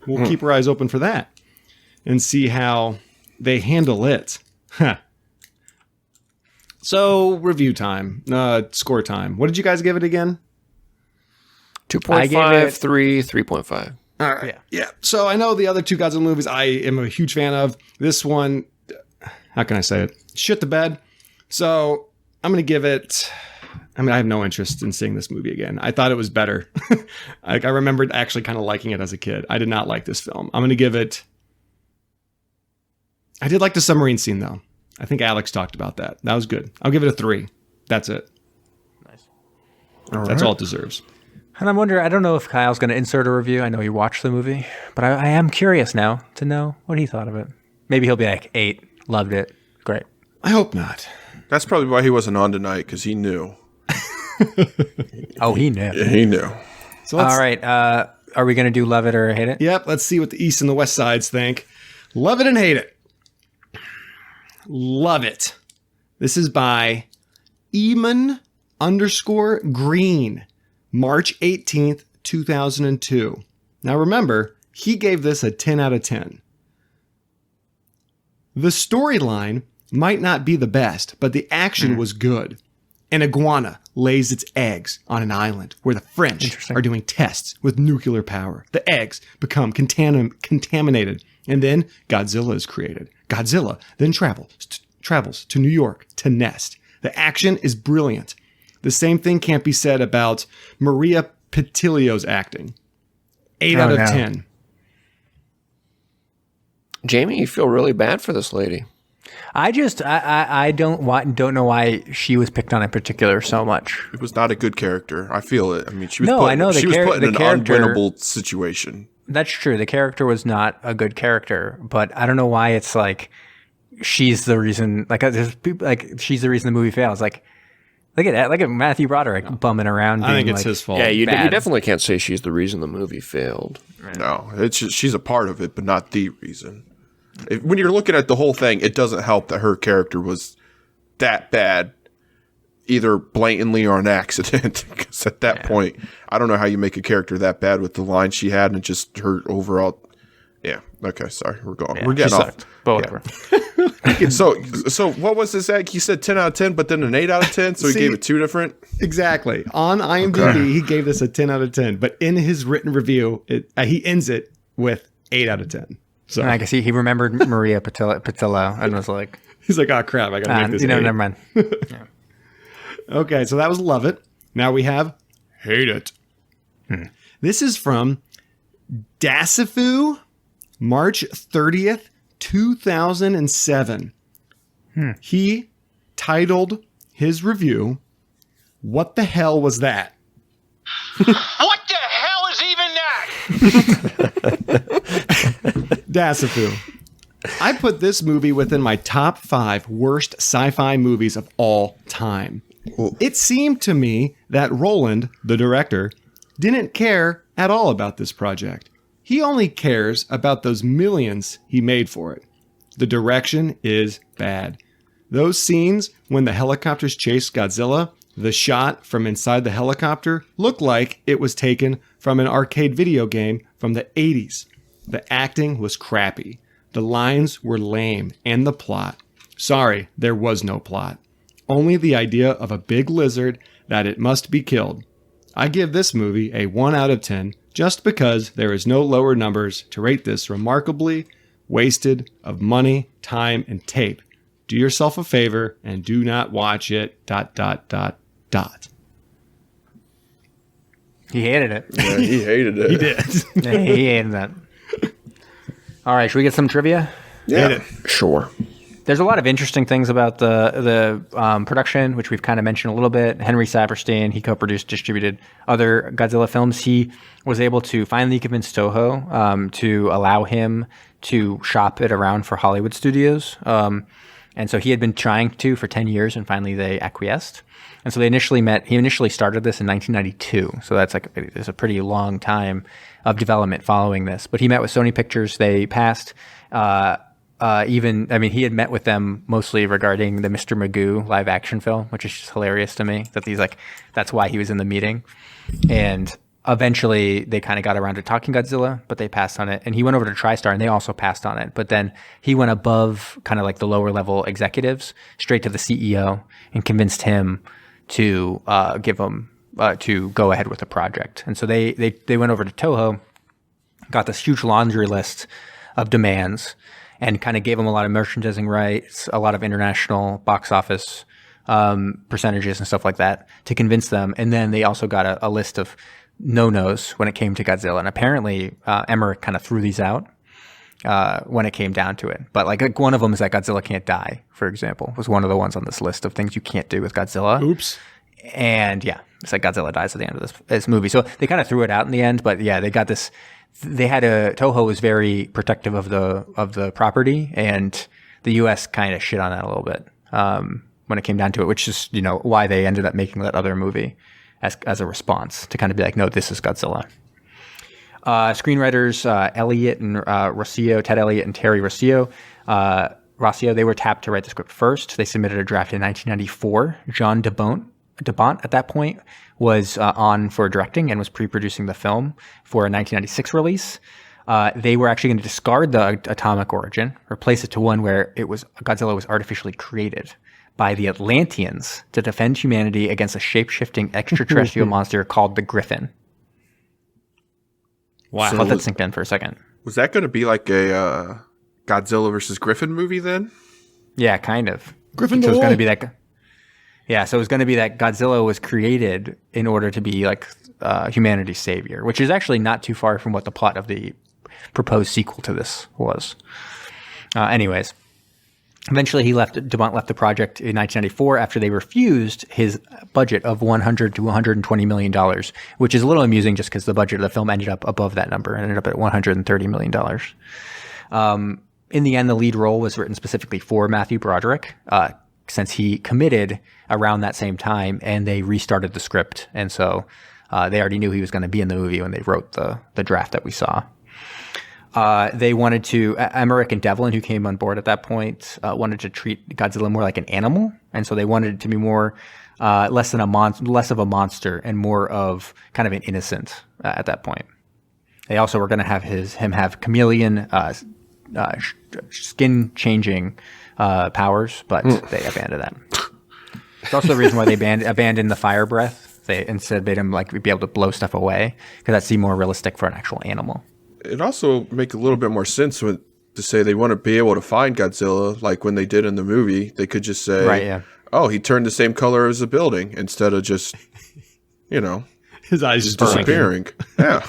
we'll keep our eyes open for that and see how they handle it. So review time, score time. What did you guys give it again? 2.5, 3, 3.5. All right. Yeah. So I know the other two Godzilla movies I am a huge fan of. This one, how can I say it? Shit the bed. So I'm going to give it, I have no interest in seeing this movie again. I thought it was better. I remembered actually kind of liking it as a kid. I did not like this film. I'm going to give it, I did like the submarine scene though. I think Alex talked about that. That was good. I'll give it a 3. That's it. Nice. That's all it deserves. And I'm wondering, I don't know if Kyle's going to insert a review. I know he watched the movie, but I am curious now to know what he thought of it. Maybe he'll be like 8, loved it, great. I hope not. That's probably why he wasn't on tonight, because he knew. Oh, he knew. Yeah, he knew. So all right, are we going to do love it or hate it? Yep, let's see what the East and the West sides think. Love it and hate it. Love it. This is by Eamon_Green. March 18th, 2002. Now remember, he gave this a 10 out of 10. The storyline might not be the best, but the action was good. An iguana lays its eggs on an island where the French are doing tests with nuclear power. The eggs become contaminated, and then Godzilla is created. Godzilla then travels to New York to nest. The action is brilliant. The same thing can't be said about Maria Patillo's acting. 8 out of 10. Jamie, you feel really bad for this lady. I don't know why she was picked on in particular so much. It was not a good character. I feel it. I mean, she was put in an unwinnable situation. That's true. The character was not a good character, but I don't know why it's like she's the reason. Like there's people like she's the reason the movie fails. Like look at that. Look at Matthew Broderick bumming around. I think it's his fault. Yeah, you definitely can't say she's the reason the movie failed. Right. No, it's just, she's a part of it, but not the reason. When you're looking at the whole thing, it doesn't help that her character was that bad, either blatantly or an accident. Because at that point, I don't know how you make a character that bad with the line she had and just her overall. Yeah. Okay. Sorry, we're going. We're getting off. But whatever. Yeah. So what was this? He said 10 out of 10, but then an 8 out of 10. So he gave it 2 different. Exactly. On IMDb, he gave this a 10 out of 10, but in his written review, he ends it with 8 out of 10. So I guess he remembered Maria Patillo and was like, he's like, oh crap, I gotta make this. Never mind. Yeah. Okay, so that was Love It. Now we have Hate It. This is from Dasifu, March 30th, 2007. He titled his review, "What the hell was that?" What the hell is even that? Dasifu. I put this movie within my top 5 worst sci-fi movies of all time. It seemed to me that Roland, the director, didn't care at all about this project. He only cares about those millions he made for it. The direction is bad. Those scenes when the helicopters chased Godzilla, the shot from inside the helicopter looked like it was taken from an arcade video game from the 80s. The acting was crappy. The lines were lame, and the plot. Sorry, there was no plot. Only the idea of a big lizard that it must be killed. I give this movie a 1 out of 10 just because there is no lower numbers to rate this remarkably wasted of money, time, and tape. Do yourself a favor and do not watch it, ... He hated it. Yeah, he hated it. He did. Yeah, he hated that. All right, should we get some trivia? Yeah, sure. There's a lot of interesting things about the production, which we've kind of mentioned a little bit. Henry Saperstein, he co-produced, distributed other Godzilla films. He was able to finally convince Toho to allow him to shop it around for Hollywood studios. And so he had been trying to for 10 years, and finally they acquiesced. And so they initially met. He initially started this in 1992. So that's it's a pretty long time of development following this. But he met with Sony Pictures. They passed. He had met with them mostly regarding the Mr. Magoo live action film, which is just hilarious to me that that's why he was in the meeting. And eventually they kind of got around to talking Godzilla, but they passed on it. And he went over to TriStar and they also passed on it. But then he went above kind of like the lower level executives straight to the CEO and convinced him to give him to go ahead with the project. And so they went over to Toho, got this huge laundry list of demands, and kind of gave them a lot of merchandising rights, a lot of international box office percentages and stuff like that to convince them. And then they also got a list of no-nos when it came to Godzilla. And apparently Emmerich kind of threw these out when it came down to it. But like one of them is that Godzilla can't die, for example, was one of the ones on this list of things you can't do with Godzilla. Oops. And yeah, it's like Godzilla dies at the end of this movie. So they kind of threw it out in the end, but yeah, they got this. Toho was very protective of the property, and the U.S. kind of shit on that a little bit when it came down to it, which is why they ended up making that other movie as a response to kind of be like, no, this is Godzilla. Screenwriters Elliott and Rossio, Ted Elliott and Terry Rossio, they were tapped to write the script first. They submitted a draft in 1994. John DeBont at that point was on for directing and was pre-producing the film for a 1996 release. They were actually going to discard the atomic origin, replace it to one where Godzilla was artificially created by the Atlanteans to defend humanity against a shape-shifting extraterrestrial monster called the Griffin. Wow. Let that sink in for a second. Was that going to be like a Godzilla versus Griffin movie then? Yeah, kind of. Griffin. So it was going to be that. Yeah, so it was going to be that Godzilla was created in order to be like humanity's savior, which is actually not too far from what the plot of the proposed sequel to this was. Anyways, eventually DeBont left the project in 1994 after they refused his budget of $100 to $120 million, which is a little amusing just because the budget of the film ended up above that number and ended up at $130 million. In the end, the lead role was written specifically for Matthew Broderick, since he committed around that same time, and they restarted the script. And so they already knew he was going to be in the movie when they wrote the draft that we saw. They wanted to, Emmerich and Devlin, who came on board at that point, wanted to treat Godzilla more like an animal. And so they wanted it to be more, less of a monster and more of kind of an innocent at that point. They also were going to have him have chameleon, skin changing powers, but they abandoned that. It's also the reason why they abandoned the fire breath. They instead made him like be able to blow stuff away because that seemed more realistic for an actual animal. It also make a little bit more sense when to say they want to be able to find Godzilla, like when they did in the movie. They could just say, right, yeah. "Oh, he turned the same color as the building," instead of just, his eyes just disappearing. Yeah.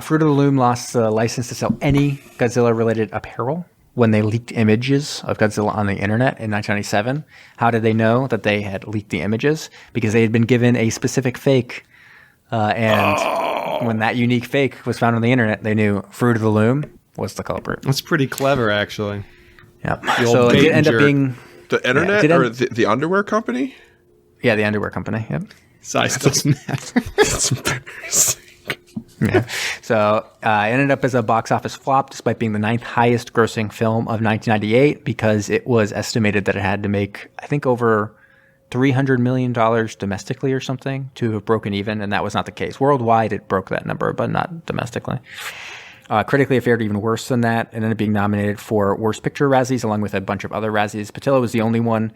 Fruit of the Loom lost the license to sell any Godzilla-related apparel when they leaked images of Godzilla on the internet in 1997. How did they know that they had leaked the images? Because they had been given a specific fake, and when that unique fake was found on the internet, they knew Fruit of the Loom was the culprit. That's pretty clever, actually. Yep. So it did end up being the internet or the underwear company. Yeah, the underwear company. Yep. Size doesn't matter. That's embarrassing. Yeah. So it ended up as a box office flop, despite being the 9th highest grossing film of 1998, because it was estimated that it had to make, I think, over $300 million domestically or something to have broken even, and that was not the case. Worldwide, it broke that number, but not domestically. Critically, it fared even worse than that, and ended up being nominated for Worst Picture Razzies, along with a bunch of other Razzies. Patillo was the only one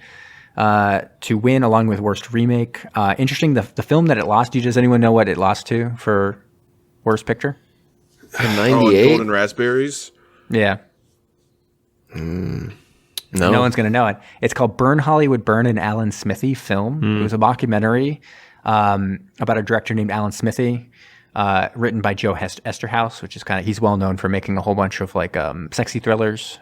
to win, along with Worst Remake. Interesting, the film that it lost, does anyone know what it lost to for Worst Picture? In 98? Golden Raspberries? Yeah. No. No one's going to know it. It's called Burn Hollywood Burn, an Alan Smithy film. It was a mockumentary about a director named Alan Smithy, written by Joe Esterhaus, which is he's well known for making a whole bunch of sexy thrillers.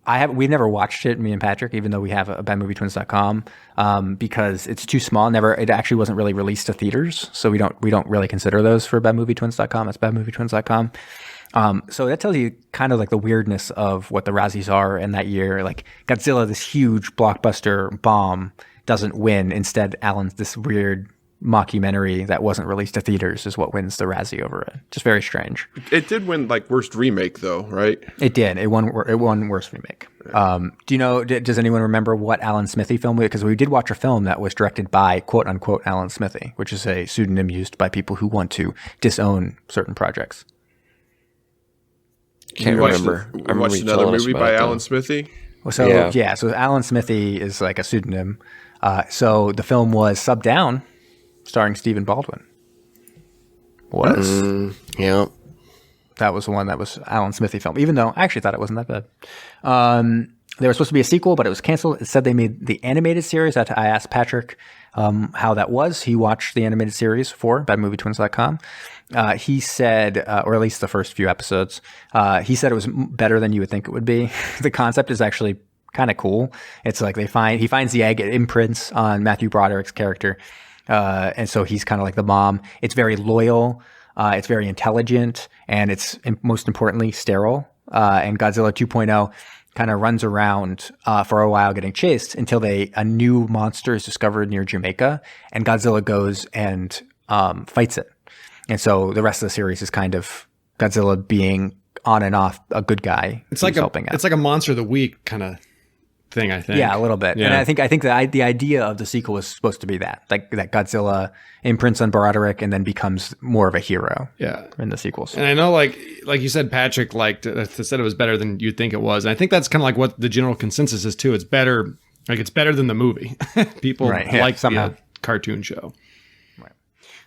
We've never watched it, me and Patrick, even though we have a badmovietwins.com, because it's too small. It actually wasn't really released to theaters, so we don't really consider those for badmovietwins.com. It's badmovietwins.com. So that tells you kind of like the weirdness of what the Razzies are in that year. Like Godzilla, this huge blockbuster bomb, doesn't win. Instead, Alan's this weird mockumentary that wasn't released to theaters is what wins the Razzie over it. Just very strange. It did win Worst Remake though, right? It did. It won Worst Remake. Do you know? Does anyone remember what Alan Smithy film? Because we did watch a film that was directed by quote unquote Alan Smithy, which is a pseudonym used by people who want to disown certain projects. Can't remember. I watched another movie by Alan Smithy. So Alan Smithy is like a pseudonym. So the film was Sub Down, starring Stephen Baldwin. Yeah. That was the one that was Alan Smithy film, even though I actually thought it wasn't that bad. There was supposed to be a sequel, but it was canceled. It said they made the animated series. I asked Patrick how that was. He watched the animated series for badmovietwins.com. He said, or at least the first few episodes, he said it was better than you would think it would be. The concept is actually kind of cool. It's like he finds the egg, it imprints on Matthew Broderick's character. And so he's kind of like the mom. It's very loyal. It's very intelligent, and it's most importantly sterile. And Godzilla 2.0 kind of runs around for a while getting chased until a new monster is discovered near Jamaica, and Godzilla goes and fights it. And so the rest of the series is kind of Godzilla being on and off a good guy. It's like a Monster of the Week kind of thing, I think. Yeah, a little bit. Yeah. And I think the idea of the sequel was supposed to be that Godzilla imprints on Broderick and then becomes more of a hero. Yeah, in the sequels. And I know, like you said, Patrick said it was better than you'd think it was. And I think that's kind of like what the general consensus is too. It's better, it's better than the movie. People like the cartoon show.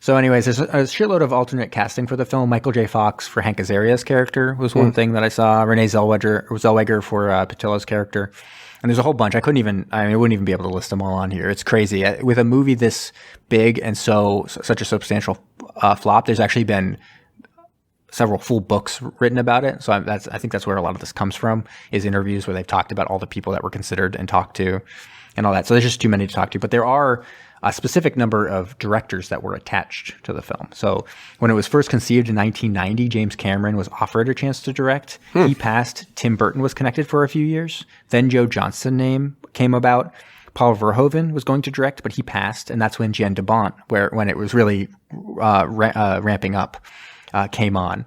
So anyways, there's a shitload of alternate casting for the film. Michael J. Fox for Hank Azaria's character was one thing that I saw. Renee Zellweger for Patillo's character. And there's a whole bunch. I wouldn't even be able to list them all on here. It's crazy. With a movie this big and such a substantial flop, there's actually been several full books written about it. So I think that's where a lot of this comes from, is interviews where they've talked about all the people that were considered and talked to and all that. So there's just too many to talk to. But there are a specific number of directors that were attached to the film. So when it was first conceived in 1990, James Cameron was offered a chance to direct. He passed. Tim Burton was connected for a few years. Then Joe Johnston's name came about. Paul Verhoeven was going to direct, but he passed. And that's when Jen de Bont, when it was really ramping up, came on.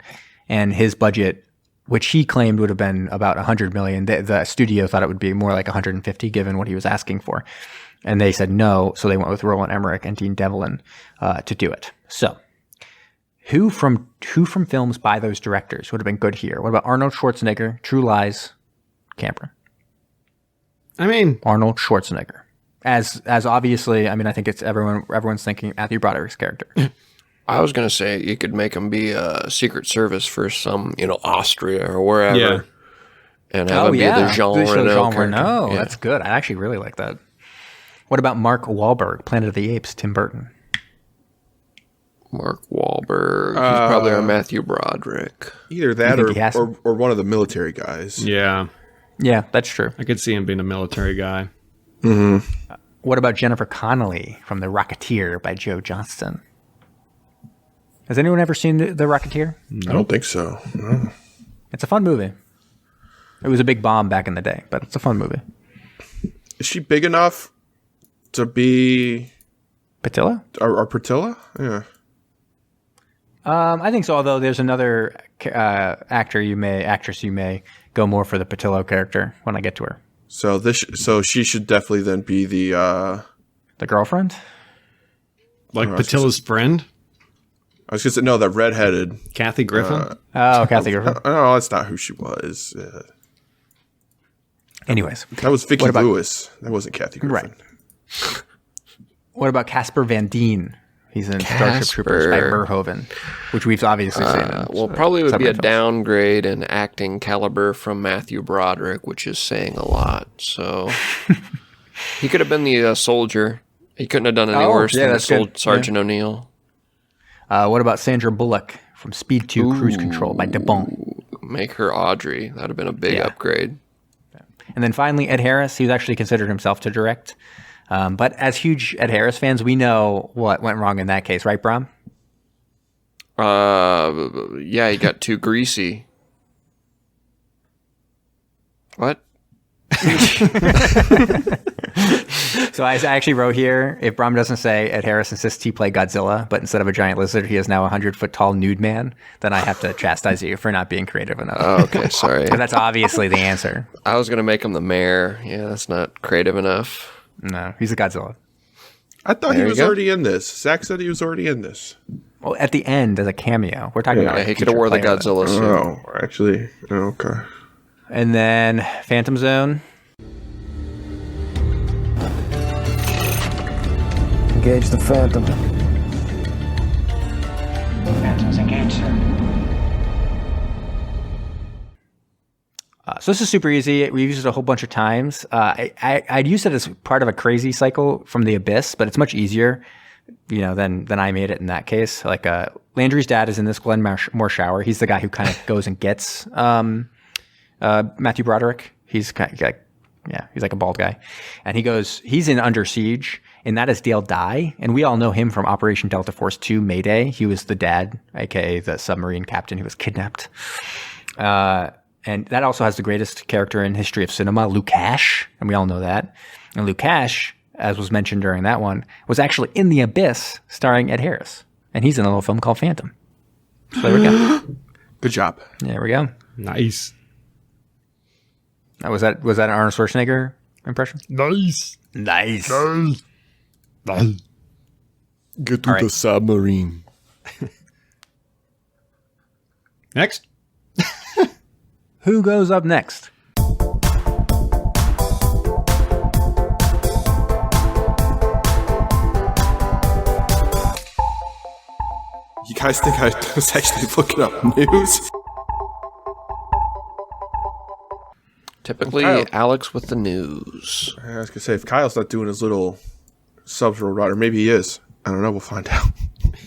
And his budget, which he claimed would have been about $100 million, the studio thought it would be more like $150 given what he was asking for. And they said no, so they went with Roland Emmerich and Dean Devlin to do it. So, who from films by those directors would have been good here? What about Arnold Schwarzenegger, True Lies, Cameron? I mean, Arnold Schwarzenegger, as obviously. I mean, I think it's everyone's thinking Matthew Broderick's character. I was going to say you could make him be a Secret Service for some, Austria or wherever. Yeah. And have him be the Jean Reno character. No, that's good. I actually really like that. What about Mark Wahlberg, Planet of the Apes, Tim Burton? Mark Wahlberg. He's probably our Matthew Broderick. Either that or one of the military guys. Yeah. Yeah, that's true. I could see him being a military guy. Mm-hmm. What about Jennifer Connelly from The Rocketeer by Joe Johnston? Has anyone ever seen The Rocketeer? I don't think so. No. It's a fun movie. It was a big bomb back in the day, but it's a fun movie. Is she big enough to be Patilla? Or Patilla? Yeah. I think so. Although there's another actress you may go more for the Patillo character when I get to her. So she should definitely then be the girlfriend, like Patilla's friend. I was gonna say no, that redheaded Kathy Griffin. Kathy Griffin. No, that's not who she was. Anyways, that was Vicki Lewis. That wasn't Kathy Griffin. Right. What about Casper Van Dien? He's in Starship Troopers by Verhoeven, which we've obviously seen. Probably would be a downgrade in acting caliber from Matthew Broderick, which is saying a lot. So he could have been the soldier. He couldn't have done any worse than the Sergeant O'Neill. What about Sandra Bullock from Speed 2 Cruise Control by DeBon? Make her Audrey. That would have been a big upgrade. And then finally, Ed Harris. He actually considered himself to direct. But as huge Ed Harris fans, we know what went wrong in that case, right, Brom? Yeah, he got too greasy. What? So I actually wrote here, if Brom doesn't say Ed Harris insists he play Godzilla, but instead of a giant lizard, he is now a 100-foot tall nude man, then I have to chastise you for not being creative enough. Oh, okay, sorry. Because that's obviously the answer. I was going to make him the mayor. Yeah, that's not creative enough. No, he's a Godzilla. I thought he was already in this. Zach said he was already in this. Well, at the end, as a cameo. We're talking about he could have wore the Godzilla suit. Oh, actually, okay. And then Phantom Zone. Engage the Phantom. Phantom's engaged, sir. So this is super easy. We've used it a whole bunch of times. I'd use it as part of a crazy cycle from The Abyss, but it's much easier, than I made it in that case. Like Landry's dad is in this, Glenn Morshower. He's the guy who kind of goes and gets Matthew Broderick. He's kind of he's like a bald guy, and he's in Under Siege, and that is Dale Dye, and we all know him from Operation Delta Force 2 Mayday. He was the dad, aka the submarine captain who was kidnapped. And that also has the greatest character in history of cinema, Lukash, and we all know that. And Lukash, as was mentioned during that one, was actually in The Abyss, starring Ed Harris, and he's in a little film called Phantom. So there we go. Good job. There we go. Nice. Was that an Arnold Schwarzenegger impression? Nice. Nice. Get to the submarine. Next. Who goes up next? You guys think I was actually looking up news? Typically, Alex with the news. I was going to say, if Kyle's not doing his little subs-roll rider, maybe he is. I don't know. We'll find out.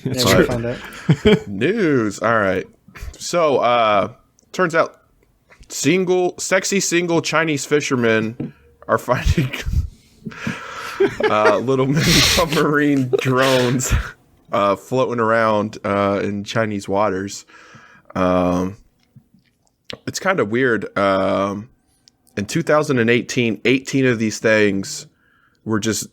We'll find out. News. All right. So, turns out sexy single Chinese fishermen are finding little mini submarine drones floating around in Chinese waters. It's kind of weird. In 2018, 18 of these things were just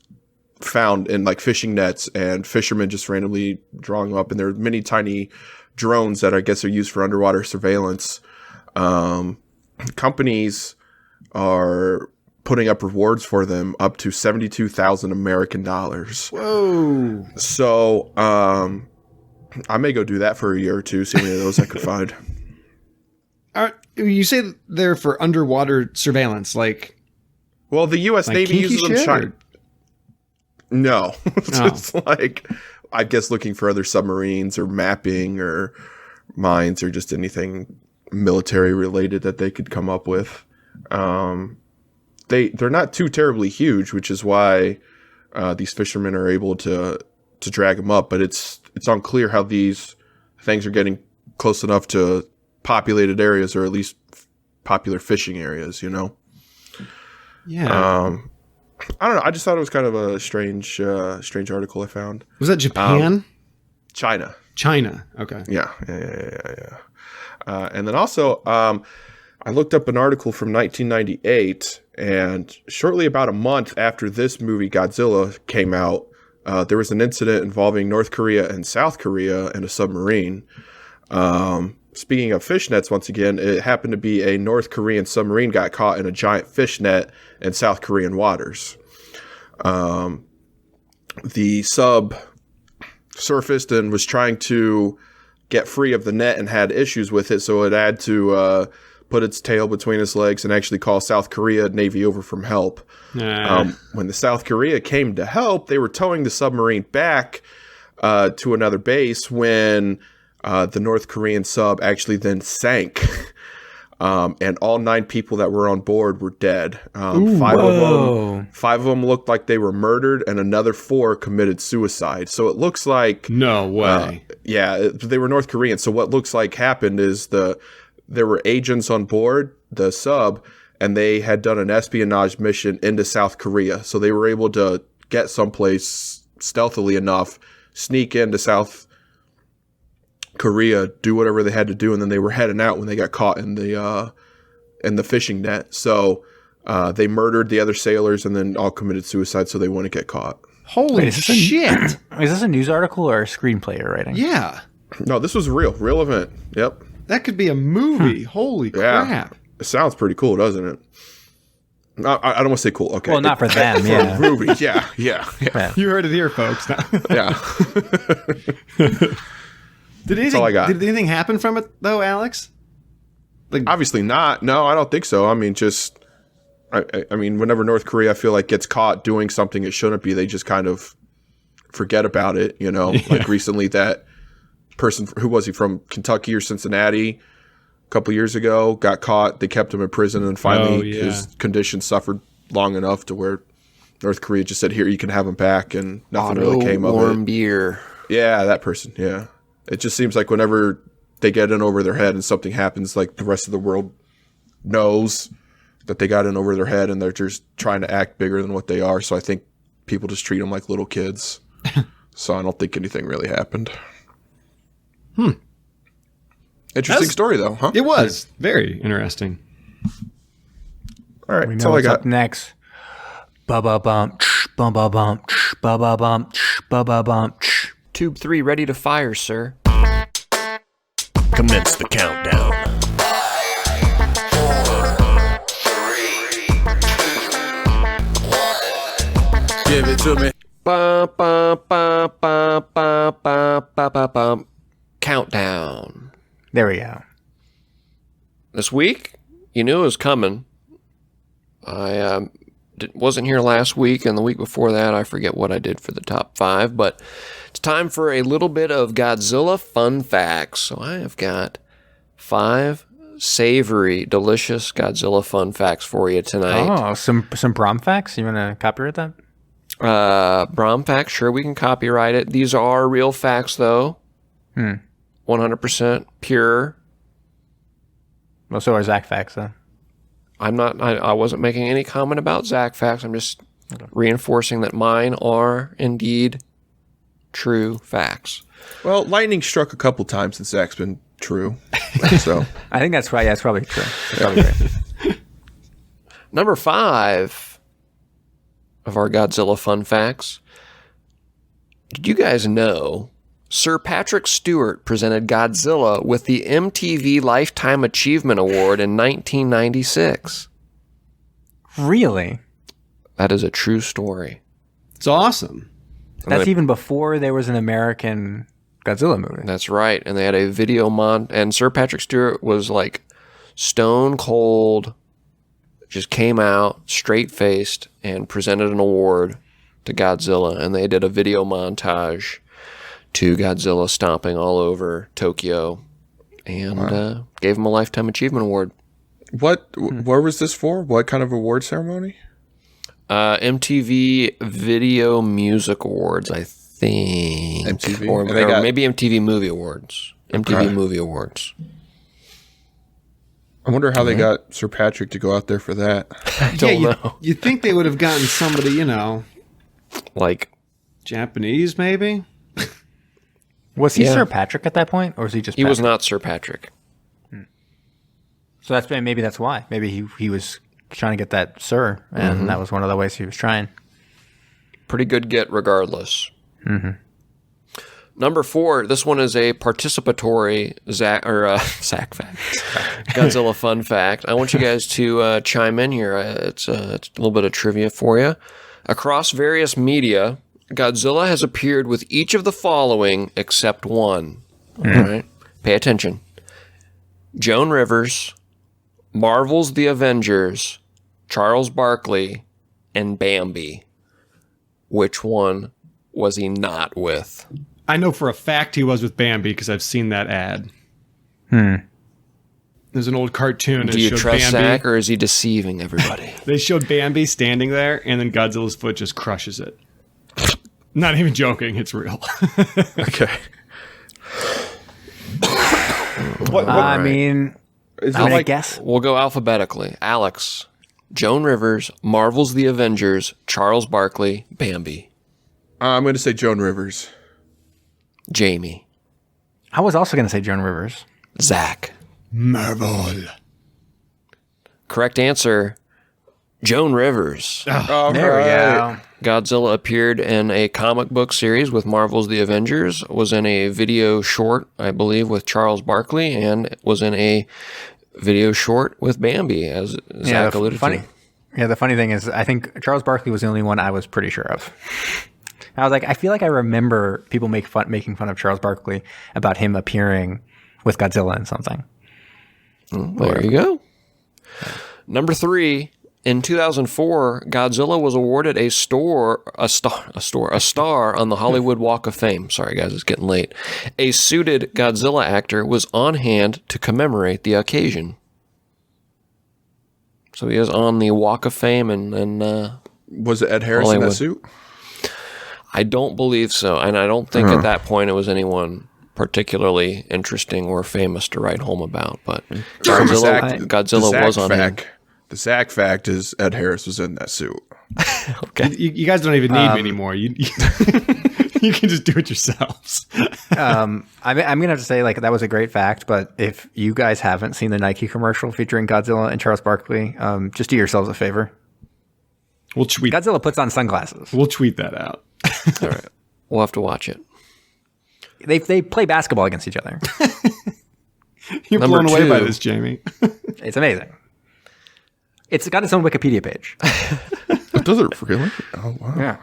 found in like fishing nets, and fishermen just randomly drawing them up. And they're mini tiny drones that I guess are used for underwater surveillance. Companies are putting up rewards for them up to 72,000 American dollars. Whoa. So I may go do that for a year or two, see how many of those I could find. You say they're for underwater surveillance, like... Well, the U.S. Navy uses them. No. Just like I guess looking for other submarines or mapping or mines or just anything military related that they could come up with. They're not too terribly huge, which is why these fishermen are able to drag them up. But it's unclear how these things are getting close enough to populated areas, or at least popular fishing areas. You know. Yeah. I don't know. I just thought it was kind of a strange article I found. Was that Japan? China. Okay. Yeah. And then also, I looked up an article from 1998, and shortly about a month after this movie, Godzilla, came out, there was an incident involving North Korea and South Korea in a submarine. Speaking of fishnets, once again, it happened to be a North Korean submarine got caught in a giant fishnet in South Korean waters. The sub surfaced and was trying to get free of the net and had issues with it, so it had to put its tail between its legs and actually call South Korea Navy over from help. When the South Korea came to help, they were towing the submarine back to another base when the North Korean sub actually then sank. And all 9 people that were on board were dead. Five of them looked like they were murdered, and another 4 committed suicide. So it looks like no way. They were North Korean. So what looks like happened is there were agents on board the sub, and they had done an espionage mission into South Korea. So they were able to get someplace stealthily enough, sneak into South Korea, do whatever they had to do, and then they were heading out when they got caught in the fishing net. So they murdered the other sailors and then all committed suicide so they wouldn't get caught. Holy shit! Is this a news article or a screenplay you're writing? Yeah. No, this was a real event. Yep. That could be a movie. Holy crap! It sounds pretty cool, doesn't it? I don't want to say cool. Okay. Well, not for them. Yeah. For a movie. Yeah. You heard it here, folks. Yeah. Did anything happen from it though, Alex? Like, obviously not. No, I don't think so. I mean, just I mean, whenever North Korea, I feel like, gets caught doing something it shouldn't be, they just kind of forget about it. You know, like recently that person, who was he, from Kentucky or Cincinnati, a couple years ago, got caught. They kept him in prison, and finally his condition suffered long enough to where North Korea just said, "Here, you can have him back," and nothing really came of it. Warm beer. Yeah, that person. Yeah. It just seems like whenever they get in over their head and something happens, like, the rest of the world knows that they got in over their head and they're just trying to act bigger than what they are. So I think people just treat them like little kids. So I don't think anything really happened. Interesting story, though, huh? It was very interesting. All right, We that's know all I what's got. up next. Ba-ba-bump, ba-ba-bump, ba-ba-bump, ba-ba-bump. Tube 3 ready to fire, sir. Commence the countdown. 5, 4, 3, 2, 1. Give it to me. Bum, bum, bum, bum, bum, bum, bum, bum, bum. Countdown. There we go. This week, you knew it was coming. I wasn't here last week, and the week before that, I forget what I did for the top 5, but it's time for a little bit of Godzilla fun facts. So I have got 5 savory, delicious Godzilla fun facts for you tonight. Oh, some Brom facts? You want to copyright that? Brom facts, sure, we can copyright it. These are real facts, though. 100% pure. Well, so are Zach facts, though. I wasn't making any comment about Zach facts. I'm just reinforcing that mine are indeed true facts. Well, lightning struck a couple times since Zach's been true. So I think that's right. Yeah, it's probably true. That's probably right. Number 5 of our Godzilla fun facts. Did you guys know Sir Patrick Stewart presented Godzilla with the MTV Lifetime Achievement Award in 1996? Really? That is a true story. It's awesome. That's even before there was an American Godzilla movie. That's right. And they had a video and Sir Patrick Stewart was like stone cold, just came out straight faced and presented an award to Godzilla. And they did a video montage to Godzilla stomping all over Tokyo, and gave him a Lifetime Achievement Award. Where was this for? What kind of award ceremony? MTV Video Music Awards, I think. MTV? Or maybe MTV Movie Awards. MTV Movie Awards. I wonder how they got Sir Patrick to go out there for that. I don't know. You'd think they would have gotten somebody, like Japanese, maybe? Was he Sir Patrick at that point, or was he just? He was not Sir Patrick. So maybe that's why. Maybe he was trying to get that Sir, and that was one of the ways he was trying. Pretty good get, regardless. Mm-hmm. Number 4. This one is a participatory Zach fact. Godzilla fun fact. I want you guys to chime in here. It's a little bit of trivia for you. Across various media, Godzilla has appeared with each of the following except one. All right, pay attention. Joan Rivers, Marvel's The Avengers, Charles Barkley, and Bambi. Which one was he not with? I know for a fact he was with Bambi because I've seen that ad. There's an old cartoon. Do you trust Zach, or is he deceiving everybody? They showed Bambi standing there, and then Godzilla's foot just crushes it. Not even joking. It's real. Okay. I guess we'll go alphabetically. Alex, Joan Rivers, Marvel's The Avengers, Charles Barkley, Bambi. I'm going to say Joan Rivers. Jamie. I was also going to say Joan Rivers. Zach. Marvel. Correct answer, Joan Rivers. There we go. Godzilla appeared in a comic book series with Marvel's The Avengers, was in a video short, I believe, with Charles Barkley, and was in a video short with Bambi, as Zach alluded to. Yeah, the funny thing is, I think Charles Barkley was the only one I was pretty sure of. I was like, I feel like I remember people making fun of Charles Barkley about him appearing with Godzilla in something. There you go. Number 3, in 2004, Godzilla was awarded a star on the Hollywood Walk of Fame. Sorry, guys, it's getting late. A suited Godzilla actor was on hand to commemorate the occasion. So he is on the Walk of Fame, and was it Ed Harris Hollywood. in that suit? I don't believe so, and I don't think at that point it was anyone particularly interesting or famous to write home about. But Godzilla was on hand. The Zach fact is Ed Harris was in that suit. Okay, you guys don't even need me anymore. You can just do it yourselves. I'm gonna have to say, like, that was a great fact. But if you guys haven't seen the Nike commercial featuring Godzilla and Charles Barkley, just do yourselves a favor. We'll tweet. Godzilla puts on sunglasses. We'll tweet that out. All right, we'll have to watch it. They play basketball against each other. You're blown away by this, Jamie. It's amazing. It's got its own Wikipedia page. Does it really? Oh, wow. Yeah.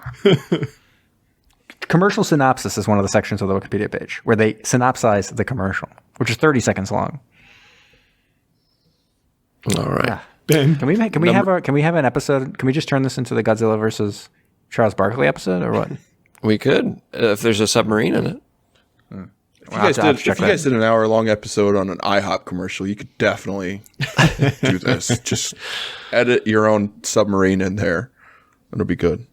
Commercial synopsis is one of the sections of the Wikipedia page where they synopsize the commercial, which is 30 seconds long. All right. Yeah. Ben, can we have an episode? Can we just turn this into the Godzilla versus Charles Barkley episode, or what? We could, if there's a submarine in it. If you guys did an hour-long episode on an IHOP commercial, you could definitely do this. Just edit your own submarine in there. It'll be good.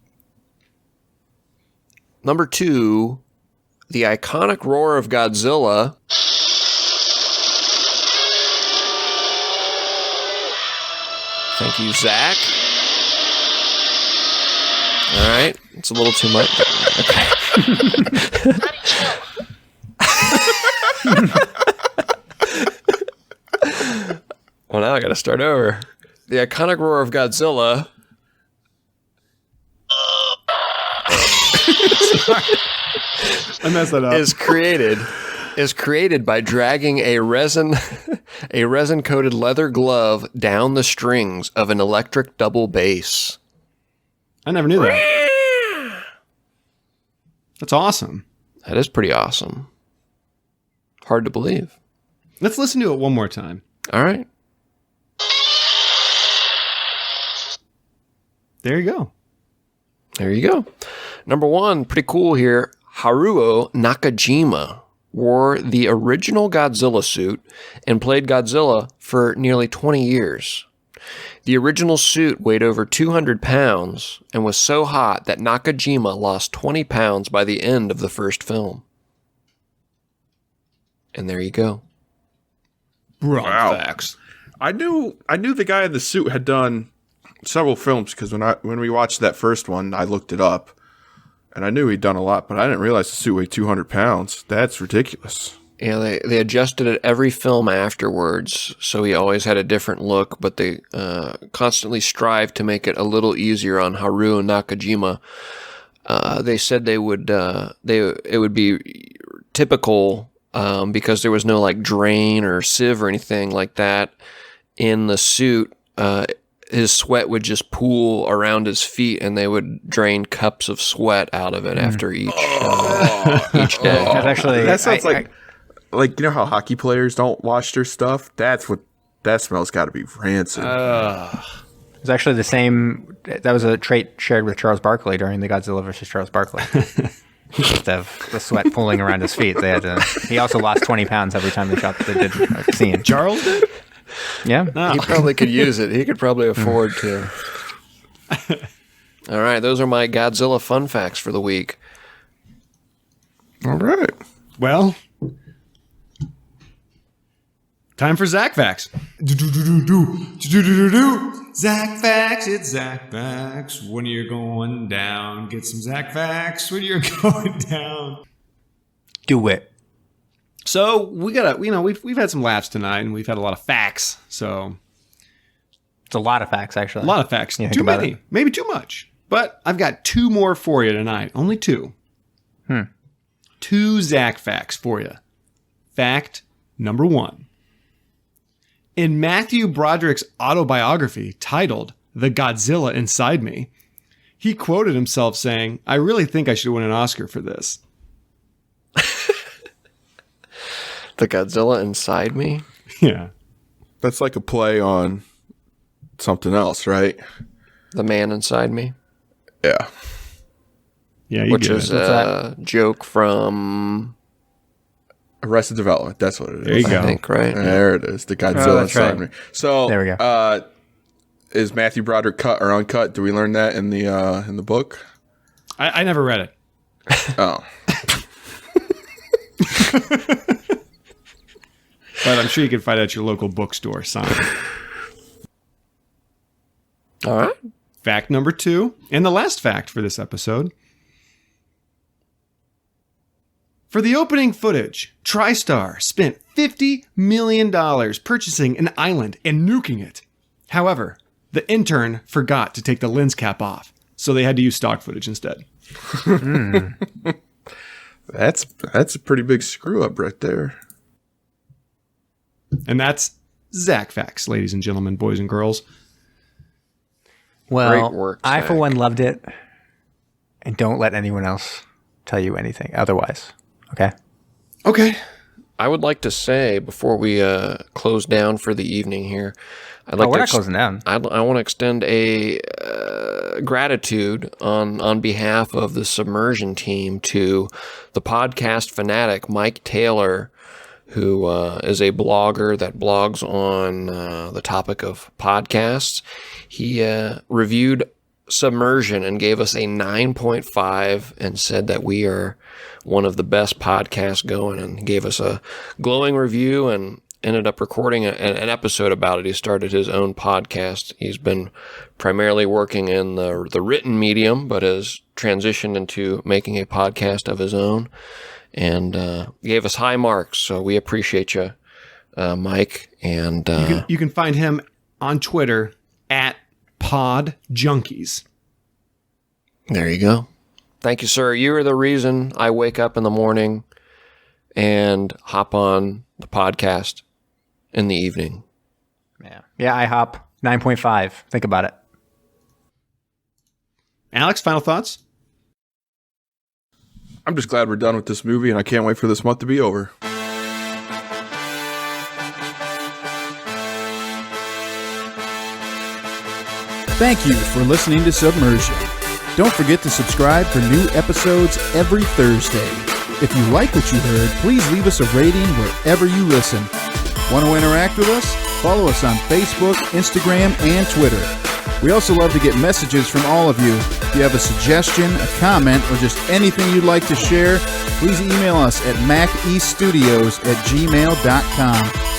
Number 2, the iconic roar of Godzilla. Thank you, Zach. All right. It's a little too much. Okay. Well, now I got to start over. The iconic roar of Godzilla. I messed that up. Is created by dragging a resin coated leather glove down the strings of an electric double bass. I never knew that. That's awesome. That is pretty awesome. Hard to believe. Let's listen to it one more time. All right. There you go. There you go. Number 1, pretty cool here. Haruo Nakajima wore the original Godzilla suit and played Godzilla for nearly 20 years. The original suit weighed over 200 pounds and was so hot that Nakajima lost 20 pounds by the end of the first film. And there you go. Wow. Facts. I knew the guy in the suit had done several films because when we watched that first one, I looked it up, and I knew he'd done a lot, but I didn't realize the suit weighed 200 pounds. That's ridiculous. Yeah, they adjusted it every film afterwards, so he always had a different look, but they constantly strived to make it a little easier on Haruo Nakajima. They said it would be typical because there was no like drain or sieve or anything like that in the suit. His sweat would just pool around his feet, and they would drain cups of sweat out of it after each day. That sounds like you know how hockey players don't wash their stuff? That smell's got to be rancid. It's actually the same. That was a trait shared with Charles Barkley during the Godzilla versus Charles Barkley. The sweat pooling around his feet. He also lost 20 pounds every time they did a scene. Charles did? Yeah. He probably could use it. He could probably afford to. All right, those are my Godzilla fun facts for the week. All right. Well, time for Zach Facts. Zach Facts, it's Zach Facts. When you're going down, get some Zach Facts when you're going down. Do it. So we've had some laughs tonight, and we've had a lot of facts. So it's a lot of facts, actually. A lot of facts. Too many, maybe too much. But I've got two more for you tonight. Only two. 2 Zach Facts for you. Fact number 1. In Matthew Broderick's autobiography titled "The Godzilla Inside Me," he quoted himself saying, "I really think I should win an Oscar for this." The Godzilla Inside Me? Yeah. That's like a play on something else, right? The Man Inside Me? Yeah. Yeah, which is a joke from Arrested Development. That's what it is. There you go. I think, right? There it is. The Godzilla Inside Me. So there we go. Is Matthew Broderick cut or uncut? Do we learn that in the book? I never read it. Oh. But I'm sure you can find it at your local bookstore, Simon. All right. Fact number 2, and the last fact for this episode. For the opening footage, TriStar spent $50 million purchasing an island and nuking it. However, the intern forgot to take the lens cap off, so they had to use stock footage instead. That's a pretty big screw up right there. And that's Zach Facts, ladies and gentlemen, boys and girls. Well, Great work, I, Zach. for one, loved it. And don't let anyone else tell you anything otherwise. Okay? Okay. I would like to say, before we close down for the evening here, we're not closing down. I want to extend a gratitude on behalf of the Submersion team to the podcast fanatic, Mike Taylor, who is a blogger that blogs on the topic of podcasts. He reviewed Submersion and gave us a 9.5 and said that we are one of the best podcasts going, and gave us a glowing review and ended up recording an episode about it. He started his own podcast. He's been primarily working in the written medium, but has transitioned into making a podcast of his own, and gave us high marks. So we appreciate you, Mike. And you can find him on Twitter at PodJunkies. There you go. Thank you, sir. You are the reason I wake up in the morning and hop on the podcast in the evening. Yeah, I hop 9.5. Think about it. Alex, final thoughts? I'm just glad we're done with this movie, and I can't wait for this month to be over. Thank you for listening to Submersion. Don't forget to subscribe for new episodes every Thursday. If you like what you heard, please leave us a rating wherever you listen. Want to interact with us? Follow us on Facebook, Instagram, and Twitter. We also love to get messages from all of you. If you have a suggestion, a comment, or just anything you'd like to share, please email us at macestudios@gmail.com.